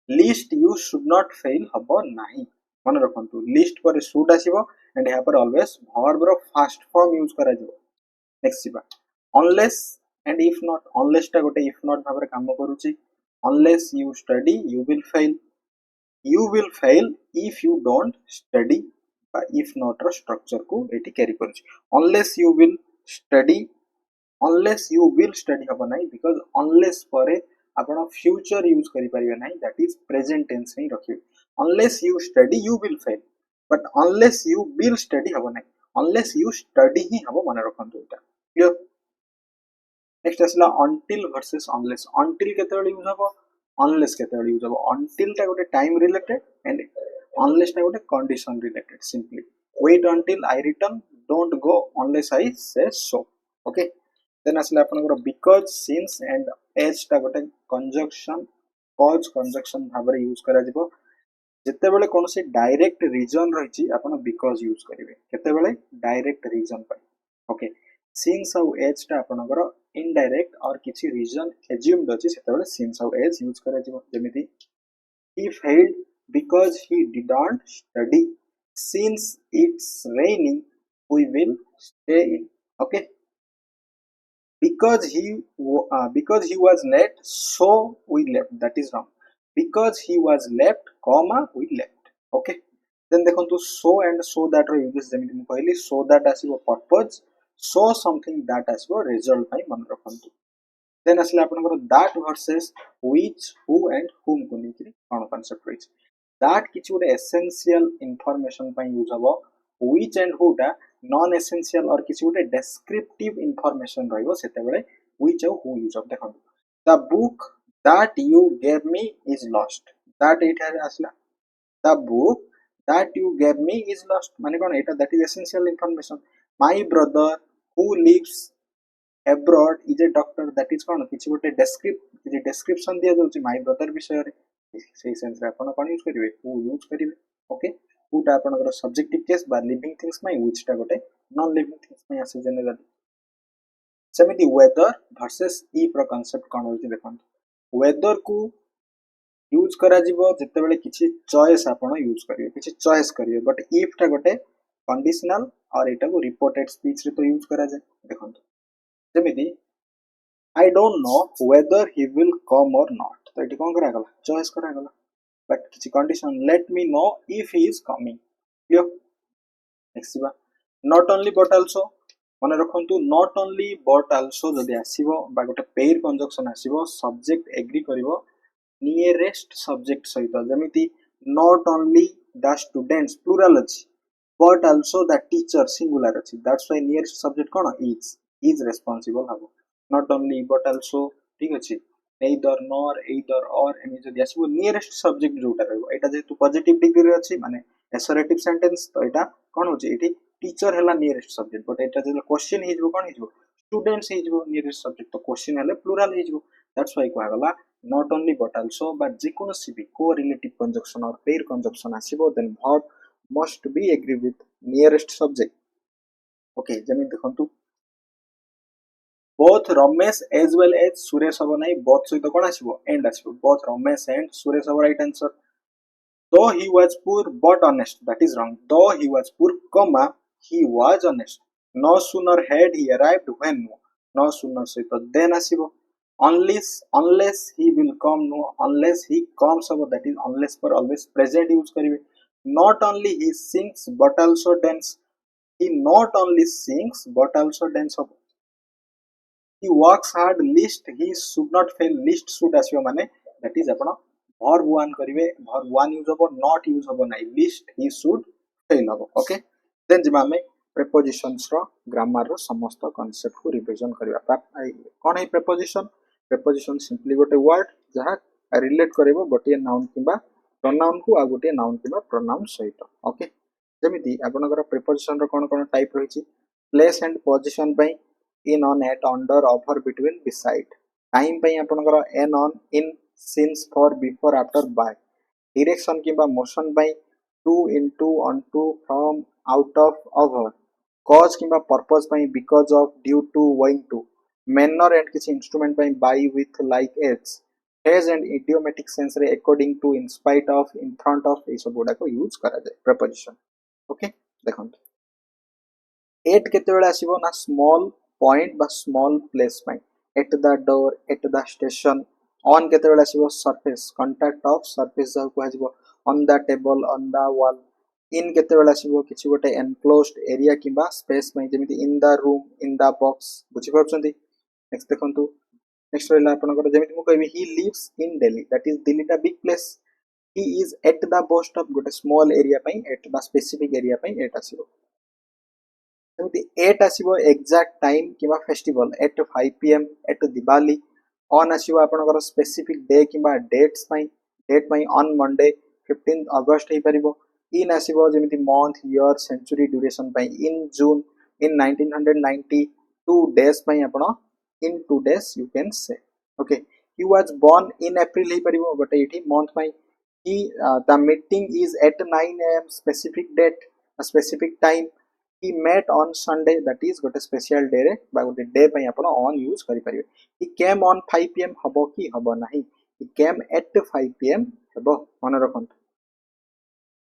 least you should not fail हबो नाही मन रखंतु लिस्ट पर should आसीबो एंड या पर ऑलवेज वर्ब रो फर्स्ट फॉर्म यूज करा जिवो नेक्स्ट जिबा unless and if not unless टा गोटे if not भाबरे काम करूची unless you study you will fail if you don't study if not रो स्ट्रक्चर को एटी कैरी करूची unless you will study unless you will study haba nahi because unless pare आपण future use करि परिबे नाही that is present tense he रखिबे unless you study you will fail but unless you will study haba nahi unless you study he haba मन रखंतु एटा clear next asला until versus unless until केतेबेले use हबो unless केतेबेले use हबो until टा गोटे time related and unless टा गोटे condition related simply wait until I return don't go unless I say so okay then asla आपनकर because since and as टा गोटे conjunction cause conjunction भाबरे यूज करा जिवो जेतेबेले कोनोसी डायरेक्ट रीजन रहिछि आपण because यूज करिवे केतेबेले डायरेक्ट रीजन पय ओके since और as टा आपनकर इनडायरेक्ट और किछि रीजन एज्यूम्ड अछि सेतेबेले since और as यूज करा जिवो जेमिति he failed because he didn't study since it's raining we will stay in okay because he was late so we left that is wrong because he was left comma we left okay then देखंतु so and so that रो uses जेमिति मु कहली so that आसीबो purpose so something that आसीबो result पई मन रखंतु then असले आपनकर that versus which who and whom को नेकि कोन कांसेप्ट रहिछ that किछि गोटे एसेंशियल इंफॉर्मेशन पई यूज हबो which and who टा non essential और किसी गोटे descriptive information रहिबो सेते बेले which और who यूज ऑफ देखंतु the book that you gave me is lost that it has asla the book that you gave me is lost माने कोन एटा that is essential information my brother who lives abroad is a doctor that is कोन किछि गोटे description दिया जाउची my brother विषय रे सेही sense रे आपण कोन यूज करिवे who यूज करिवे ओके who टा आपनकर सब्जेक्टिव केस बा लिविंग थिंग्स में which टा गोटे नॉन लिविंग थिंग्स में आसे जनरली सेमिति वेदर वर्सेस if रो कांसेप्ट कोन होची देखंतु वेदर को यूज करा जिवो जते बेले किछि चॉइस आपण यूज करिवे किछि चॉइस करिवे बट if टा गोटे कंडीशनल और एटा को रिपोर्टेड स्पीच रे तो यूज करा जाय देखंतु सेमिति I don't know whether he will come or not तो एटी कोन करा गला चॉइस करा गला but किछि condition let me know if he is coming clear next बा not only but also मन रखंतु not only but also जदि आसीबो बा गोटे पेयर कंजक्शन आसीबो सब्जेक्ट एग्री करिवो नियरेस्ट सब्जेक्ट सहित जेमिति not only the students plural अछि but also the teacher singular अछि that's why nearest subject cone is responsible हबो not only but also ठीक अछि either nor either or एमि जदि आसीबो नियरेस्ट सब्जेक्ट जोटा रहबो एटा जेतु पॉजिटिव डिग्री रे अछि माने एसरेटिव सेंटेंस तो एटा कोन होछि एठी टीचर हला नियरेस्ट सब्जेक्ट बट एटा जे क्वेश्चन हिजबो कोन हिजबो स्टूडेंट्स हिजबो नियरेस्ट सब्जेक्ट तो क्वेश्चन हले प्लुरल हिजबो दैट्स व्हाई कोआ गला not only but also but जे कोनोसी भी correlative conjunction or pair conjunction आसीबो then verb must be agree with nearest subject okay जेमि देखंतु both Ramesh as well as Suresh हबो नै both सहित कोन आसीबो एंड आसीबो both Ramesh and Suresh हबो right answer though he was poor but honest that is wrong though he was poor comma he was honest no sooner had he arrived when no sooner सहित then आसीबो unless he will come no unless he comes habo that is unless पर always present use करिवे not only he sings but also dance he not only sings but also dance habo he works hard list he should not fail list should आसीबो माने that is आपण verb 1 करिवे verb 1 use हबो not use हबो नै list he should fail हबो okay then जिमा हमें prepositions रो grammar रो समस्त कांसेप्ट को रिवीजन करबा कोन है preposition simply गोटे वर्ड जहा रिलेट करबो गोटे नाउन किबा प्रोनाउन को आ गोटे नाउन किबा प्रोनाउन सहित ओके जेमिति आपनकर preposition रो कोन टाइप रहिछि प्लेस एंड पोजीशन पई in on at under over between beside time पई आपनकर an on in since for before after by direction किबा मोशन पई to into onto from out of over cause किबा purpose पई because of due to owing to manner and किछि instrument पई by with like as has and idiomatic sense रे according to in spite of in front of ए सब गुडा को use करा जाय preposition okay देखंतु एट केते बेला आसीबो ना स्मॉल पॉइंट बा स्मॉल प्लेस पई at the door at the station on केते बेला आसीबो सरफेस कांटेक्ट ऑफ सरफेस जा को आसीबो on the table on the wall in केते बेला आसीबो किछि गोटे एनक्लोज्ड एरिया किबा स्पेस पई जेमिति in the room in the box बुझि परछंती नेक्स्ट देखंतु नेक्स्ट रहला आपनकर जेमिति मु कहबी he lives in Delhi that is Delhi टा big place he is at the bus stop गोटे स्मॉल एरिया पई एट बा स्पेसिफिक एरिया पई एट आसीबो सेमति एट आसीबो एग्जैक्ट टाइम किबा festival at 5 pm at Diwali on आसीबो आपनकर स्पेसिफिक डे किबा डेट पई ऑन मंडे 15 अगस्त हे परिबो इन आसीबो जेमिति मंथ ईयर सेंचुरी ड्यूरेशन पई इन जून इन 1990 2 days पई आपण इन 2 days you can say okay he was born in april हे परिबो गोटे एठी मंथ पई he the meeting is at 9 am specific date a specific time he met on sunday that is got a special day रे बा गोटे day पई आपण on use करि परिबे he came on 5 pm हबो कि हबो नाही he came at 5 pm हबो मन रखंतु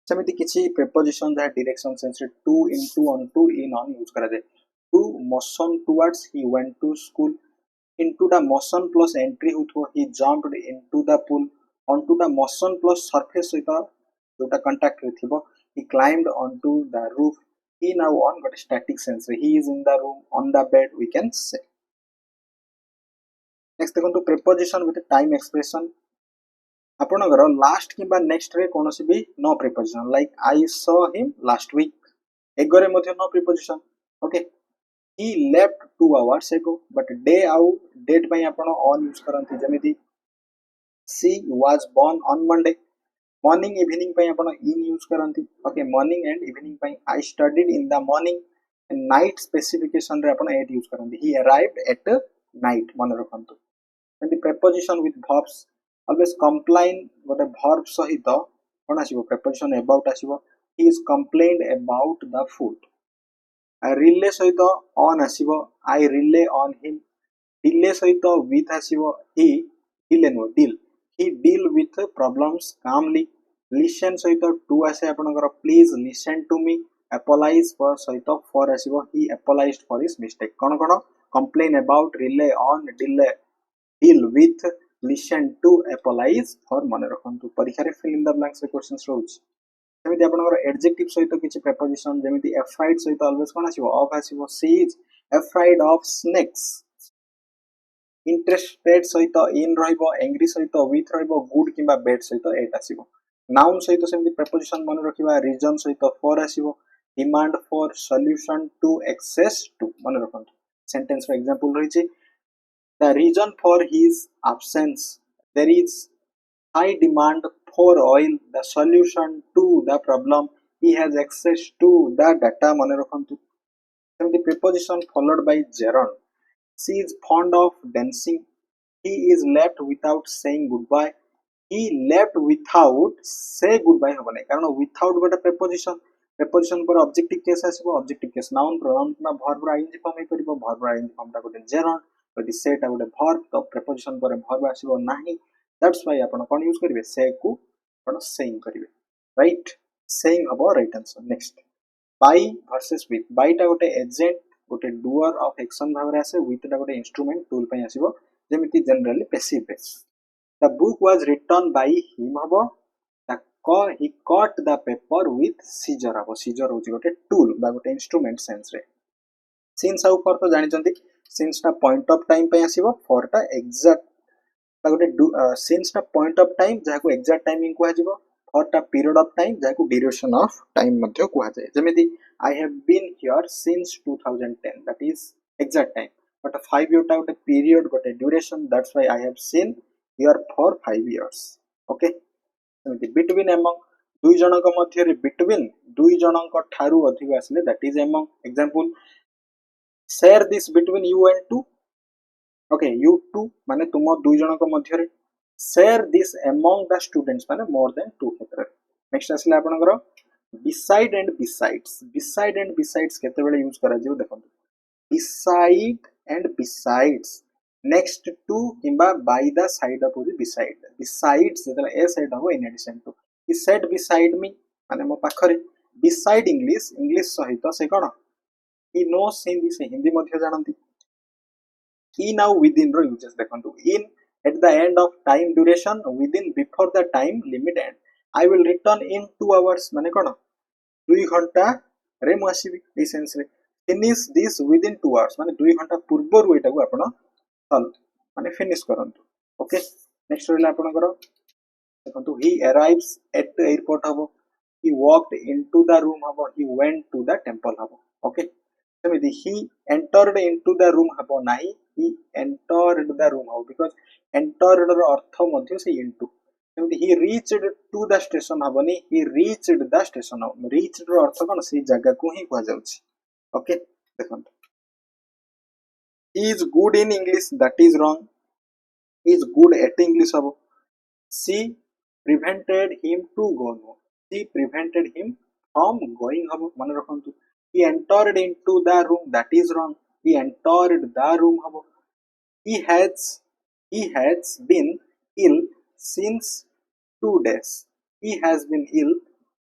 सेमिति किछि preposition that direction sense to into onto in on use करा जाय to motion towards he went to school into the motion plus entry होथो he jumped into the pool onto the motion plus surface सहित जोटा contact रे थिबो he climbed onto the roof he now on got static sense he is in the room on the bed we can say next देखंतु preposition with time expression आपनगर last किबा next रे कोनोसी भी no preposition like I saw him last week एगरे मध्ये no preposition okay he left 2 hours ago but day out date पई आपण on यूज करंती जेमिति she was born on monday morning evening पई आपण in यूज करंती ओके morning and evening पई I studied in the morning and night specification रे आपण at यूज करंती he arrived at night मन रखंतु and the preposition with verbs always complain गोटे verb सहित कोन आसीबो preposition about आसीबो he is complained about the food I relay सहित on आसीबो I relay on him delay सहित with आसीबो he delay no deal he deal with problems calmly listen सहित to आसे आपनकर please listen to me apologize for सहित for आसीबो he apologized for his mistake cone cone complain about relay on delay deal with listen to apologize for मन रखंतु परीक्षा रे fill in the blanks रे questions रहउछ सेमिति आपनकर एडजेक्टिव सहित किछि preposition जेमिति afraid सहित always कोन आसीबो of आसीबो she is afraid of snakes interested सहित in रहइबो angry सहित with रहइबो good किबा bad सहित एट आसीबो noun सहित सेमिति preposition मन रखिबा reason सहित for आसीबो demand for solution to access to मन रखंतु सेंटेंस फॉर एग्जांपल रहिछि the reason for his absence there is high demand for oil the solution to the problem he has access to the data मन रखंतु सेमिति preposition followed by gerund she is fond of dancing he is left without saying goodbye he left without say goodbye होबने कारण without गोटे preposition पर objective case आसीबो objective case noun pronoun किबा verb रा ing form हे करबो verb रा ing form ता गोटे gerund যদি সেটা গোটে verb তো preposition পরে verb আসিবো नाही that's why आपण कोन यूज करिवे से को आपण saying करिवे राइट saying हबो right answer next by versus with by टा गोटे एजेंट गोटे doer of action भाबरे आसे with टा गोटे इंस्ट्रूमेंट टूल पई आसीबो जेमिति generally passive base the book was written by him हबो he cut the paper with scissor हबो scissor होची गोटे टूल बा गोटे इंस्ट्रूमेंट सेंस रे since आउ for तो जानि चंती since टा point of time पे आसीबो for टा exact ता गोटे since टा point of time जहा को exact timing को आजिबो for टा period of time जहा को duration of time मध्य को आ जाय जेमिति I have been here since 2010 that is exact time but a 5 year टा गोटे period गोटे duration that's why I have seen here for 5 years okay जेमिति between among दुई जनक मध्य रे between दुई जनक ठारू अधिक आसले that is among example share this between you and two okay you two माने तुम दुई जनक मध्य रे share this among the students माने more than two क्षेत्र नेक्स्ट आसले आपनकर beside and besides केते बेले यूज करा जिवो देखंतु beside and besides next to किबा by the side of besides जेतला a side हो in addition to he said beside me माने मो पाखरे beside english सहित से कोन he knows हिंदी से हिंदी मध्य जानंती he now within रो यूजेस देखंतु in at the end of time duration within before the time limit end I will return in 2 hours माने कोन 2 घंटा रे मु आसीबी ए सेंस रे finish this within 2 hours माने 2 घंटा पूर्व रो एटा को आपण सॉल्व माने फिनिश करंतु ओके नेक्स्ट रहला आपनकर देखंतु ही अराइव्स एट द एयरपोर्ट हबो he walked into the room habo he went to the temple habo okay सेमिति he entered into the room habo नाही he entered the room habo because entered ର अर्थ ମଧ୍ୟ से into सेमिति he reached to the station हबनी he reached the station habo reached ର अर्थ कोन से जगह को ही कहा जाउछि okay देखंतु he is good in english that is wrong he is good at english habo she prevented him to go no she prevented him from going habo मन रखंतु he entered into the room that is wrong he entered the room habo he has been ill since 2 days he has been ill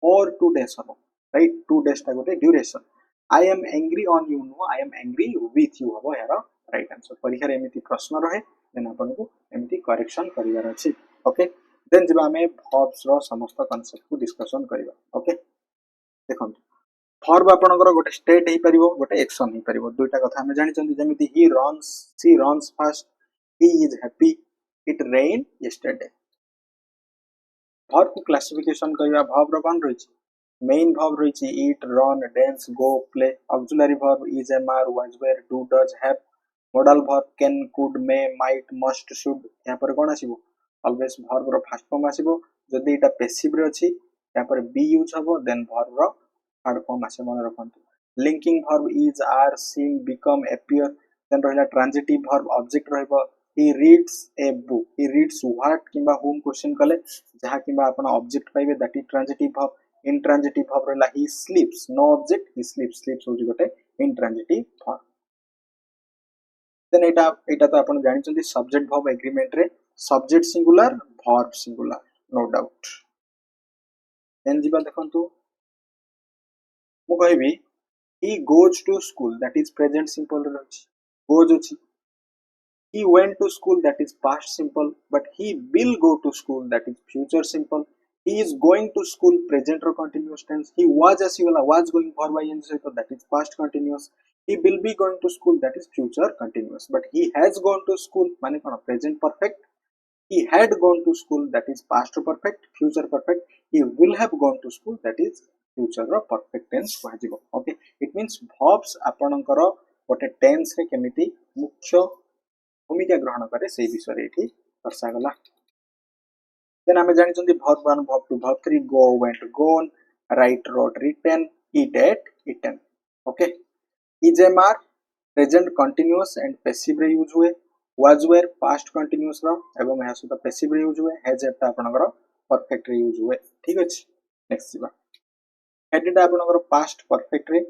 for 2 days habo right 2 days टा गोटे duration I am angry on you no I am angry with you हबो यार right answer परीक्षा एमिति प्रश्न रहे then आपन को एमिति करेक्शन करिवार अछि ओके देन जब हमें verbs रो समस्त कांसेप्ट को डिस्कशन करिवा ओके देखंतु verb आपनकर गोटे स्टेट हे परिबो गोटे एक्शन हे परिबो दुईटा कथा हम जानि चंदी जेमिति he runs she runs fast he is happy it rained yesterday verb को क्लासिफिकेशन करिवा verb रो कोन रहिछि main verb रहिछि eat run dance go play auxiliary verb is am are was were do does have modal verb can could may might must should या पर कोन आसीबो always verb रो first form आसीबो जदि एटा पैसिव रे अछि या पर be यूज हबो देन verb रो थर्ड फॉर्म आसे मन रखंतु linking verb is are seem become appear then रहला ट्रांजिटिव verb ऑब्जेक्ट रहबो he reads a book he reads what किबा whom क्वेश्चन कले जहा किबा अपन ऑब्जेक्ट पाइबे that is transitive verb intransitive verb रहला he sleeps no object he sleeps sleeps होजी गोटे intransitive verb देन एटा तो अपन जानि चंदी सब्जेक्ट verb एग्रीमेंट रे subject singular verb singular no doubt then जिबा देखंतु मु कहबी he goes to school that is present simple रे अछि goes अछि he went to school that is past simple but he will go to school that is future simple he is going to school present or continuous tense he was asiwala was going for by ing so that is past continuous he will be going to school that is future continuous but he has gone to school माने कोन present perfect he had gone to school that is past perfect future perfect he will have gone to school that is future or perfect tense कहजिबो okay it means verbs आपनकर गोटे tense रे केमिति मुख्य भूमिका ग्रहण करे से विषय एठी दर्शा गला देन हमें जानि चंदी verb 1 verb 2 verb 3 go went gone write wrote written eat ate eaten okay is am are present continuous and passive रे यूज हुए was were past continuous रो एवं यहा सुदा passive रे यूज हुए has एटा आपनकर perfect रे यूज हुए ठीक अछि नेक्स्ट जिबा had एटा आपनकर past perfect रे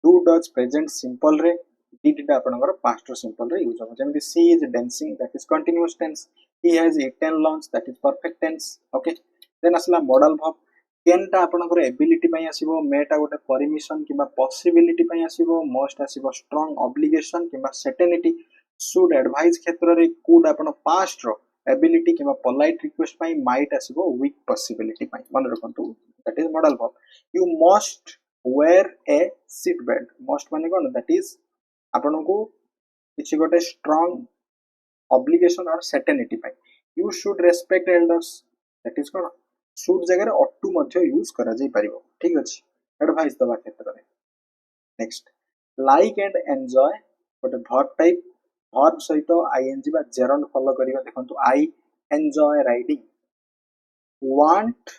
do does present simple रे did टा आपनकर past simple रे यूज हो जेमिति she is dancing that is continuous tense he has eaten lunch that is perfect tense okay then असला modal verb can टा आपनकर ability पई आसीबो may टा गोटे परमिशन किबा पॉसिबिलिटी पई आसीबो must आसीबो strong obligation किबा certainty should advise क्षेत्र रे could आपन past रो ability किबा polite request पई might आसीबो weak possibility पई मन रखंतु that is modal verb you must wear a seat belt must माने कोन that is आपन को किछि गोटे strong obligation or certainty पई you should respect elders that is cone should जगह ought to मध्य यूज करा जाई परिबो ठीक अछि एडवाइस दबा क्षेत्र रे नेक्स्ट like and enjoy गोटे verb type verb सहित ing बा gerund फॉलो करिवा देखंतु I enjoy riding want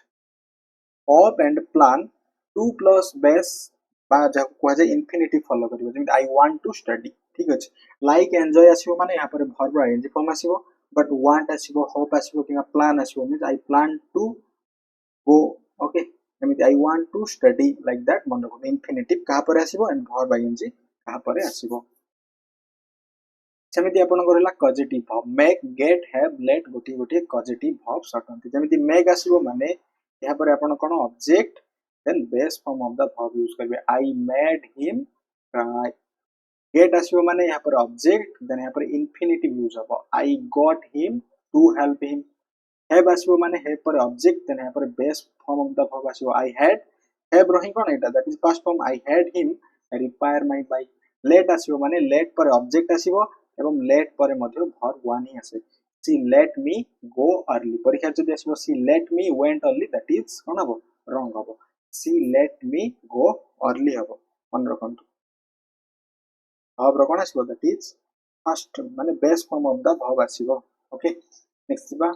hope and plan 2 plus base बा जहा को जाय इंफिनिटिव फॉलो करिवा जेमि I want to study ठीक अछि like enjoy आसीबो माने यहाँ पर verb ing फॉर्म आसीबो but want आसीबो hope आसीबो किबा plan आसीबो means I plan to go okay एमिति I want to study like that मन रखो इंफिनिटिव कहा पर आसीबो एंड verb ing कहा पर आसीबो सेमिति आपन करला causative verb make get have let गोटी गोटी कॉजेटिव verb सटंती जेमिति make आसीबो माने यहाँ पर आपन कोन object then base form of the verb use करबे I made him cry get आसीबो माने यहाँ पर ऑब्जेक्ट देन यहाँ पर इंफिनिटिव यूज होबो I got him to help him have आसीबो माने have पर ऑब्जेक्ट देन यहाँ पर base form of the verb आसीबो I had have रही कोन एटा that is past form I had him repair my bike let आसीबो माने let पर ऑब्जेक्ट आसीबो एवं लेट पर मध्य verb 1 ही आसे she let me go early परीक्षा जदि आसीबो she let me went early that is कोन हबो wrong हबो she let me go early हबो मन रखंतु verb रो कोन आसीबो that is first माने base form of the verb आसीबो ओके नेक्स्ट जिबा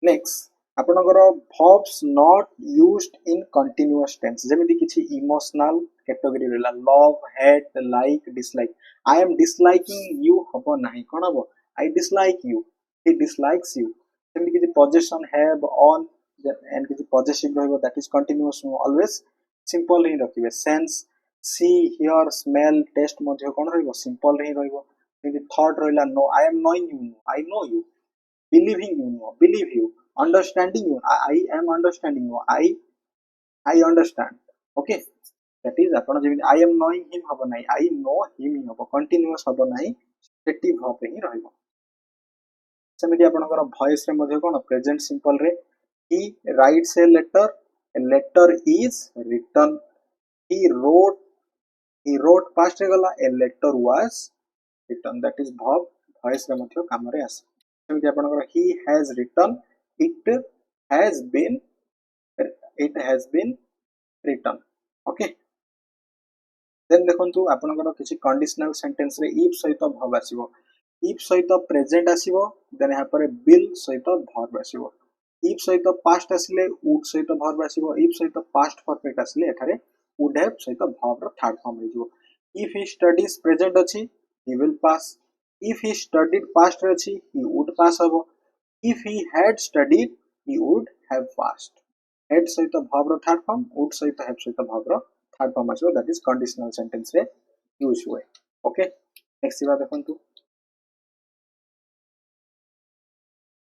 नेक्स्ट आपनकर verbs not used in continuous tense जेमिति किछि इमोशनल कैटेगरी रहला love hate like dislike I am disliking you हबो नाही कोन हबो I dislike you he dislikes you जेमिति किछि possession have on and किछि possessive रहबो that is continuous always simple he रखिबे sense see hear smell taste मध्ये कोन रहबो simple ही रहबो जेमिति thought रहला no I am knowing you I know you believing you no believe you understanding you I am understanding you I understand okay that is आपण जेमिति I am knowing him हबो नाही I know him ही हबो continuous हबो नाही stative verb ही रहइबो सेमिति आपनकर voice रे मध्ये कोन present simple रे he writes a letter is written he wrote past रे गला a letter was written that is verb voice रे मध्ये काम रे आसे सेमिति आपनकर he has written has been it has been written okay then देखंतु आपनकर किछि कंडीशनल सेंटेंस रे if सहित verb आसीबो if सहित present आसीबो then यहाँ पर will सहित verb आसीबो if सहित past आसिले would सहित verb आसीबो if सहित past perfect आसिले एठारे would have सहित verb रो थर्ड फॉर्म हेजिबो if he studies present अछि he will pass if he studied past रे अछि he would pass हबो if he had studied he would have passed had सहित verb रो थर्ड फॉर्म would सहित have सहित verb रो थर्ड फॉर्म आछो that is conditional sentence रे यूज हुए ओके नेक्स्ट बात देखंतु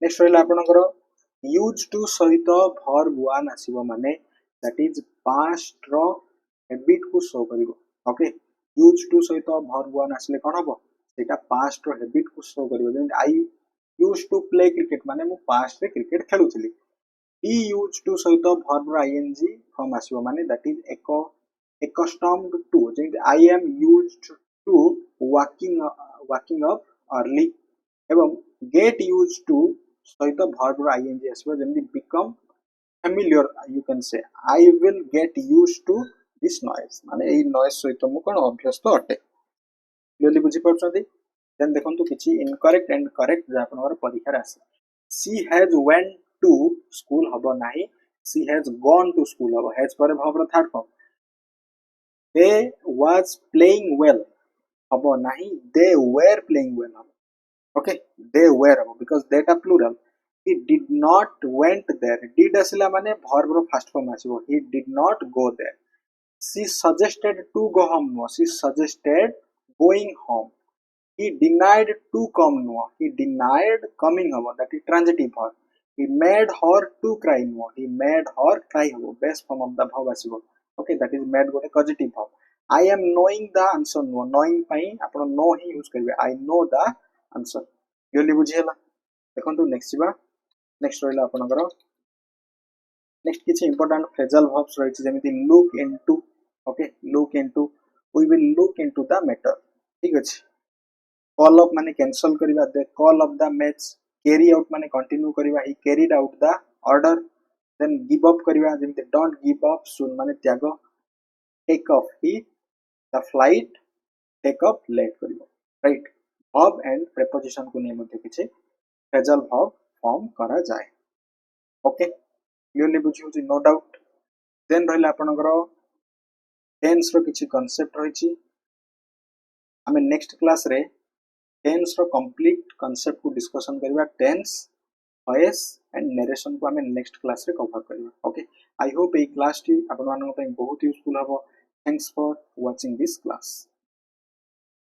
नेक्स्ट रहला आपनकर यूज टू सहित verb 1 आसीबो माने that is past रो habit को शो करिवो ओके यूज टू सहित verb 1 आसिले कोन हबो सेटा past रो habit को शो करिवो जेंति I used to play cricket माने मु past रे क्रिकेट खेलुथिली he used to सहित verb रो ing फॉर्म आसीबो माने that is accustomed to जेंति I am used to waking up early एवं get used to सहित verb row ing आसीबो जेंति become familiar you can say I will get used to this noise माने एई noise सहित मु कोन अभ्यस्त अटे clearly बुझी परछथि then देखंतु किछि इनकरेक्ट एंड करेक्ट जे आपनकर परीक्षा आसे she has went to school हबो नाही she has gone to school हबो has पर verb रो third form they was playing well हबो नाही they were playing well हबो okay they were हबो because that a plural he did not went there did asila mane verb ro first form asibo he did not go there she suggested to go home no she suggested going home he denied to come no he denied coming habo that is transitive verb he made her to cry no he made her cry habo best form of the verb asibo okay that is made gote causative verb I am knowing the answer no knowing pai apno know hi use karibe I know the answer clearly बुझी हला देखंतु next बा next रहला आपनकर next किछि important phrasal verbs रहिछि जेमिति look into okay look into we will look into the matter ठीक अछि call up माने कैंसिल करिबा the call of the match carry out माने कंटिन्यू करिबा he carried out the order then give up करिबा जेमिति don't give up soon माने त्याग take off he the flight take up late करिबा right verb and preposition को नै मध्ये किछि फ्रेजल verb फॉर्म करा जाए ओके क्लियरली बुझी होची नो डाउट देन रहला आपनकर टेंस रो किछि कांसेप्ट रहिछि हमें नेक्स्ट क्लास रे टेंस रो कंप्लीट कांसेप्ट को डिस्कशन करबा टेंस वॉइस एंड नरेशन को हमें नेक्स्ट क्लास रे कवर करबा okay I hope A class T आपन मानन पय बहुत यूजफुल हबो thanks for watching this class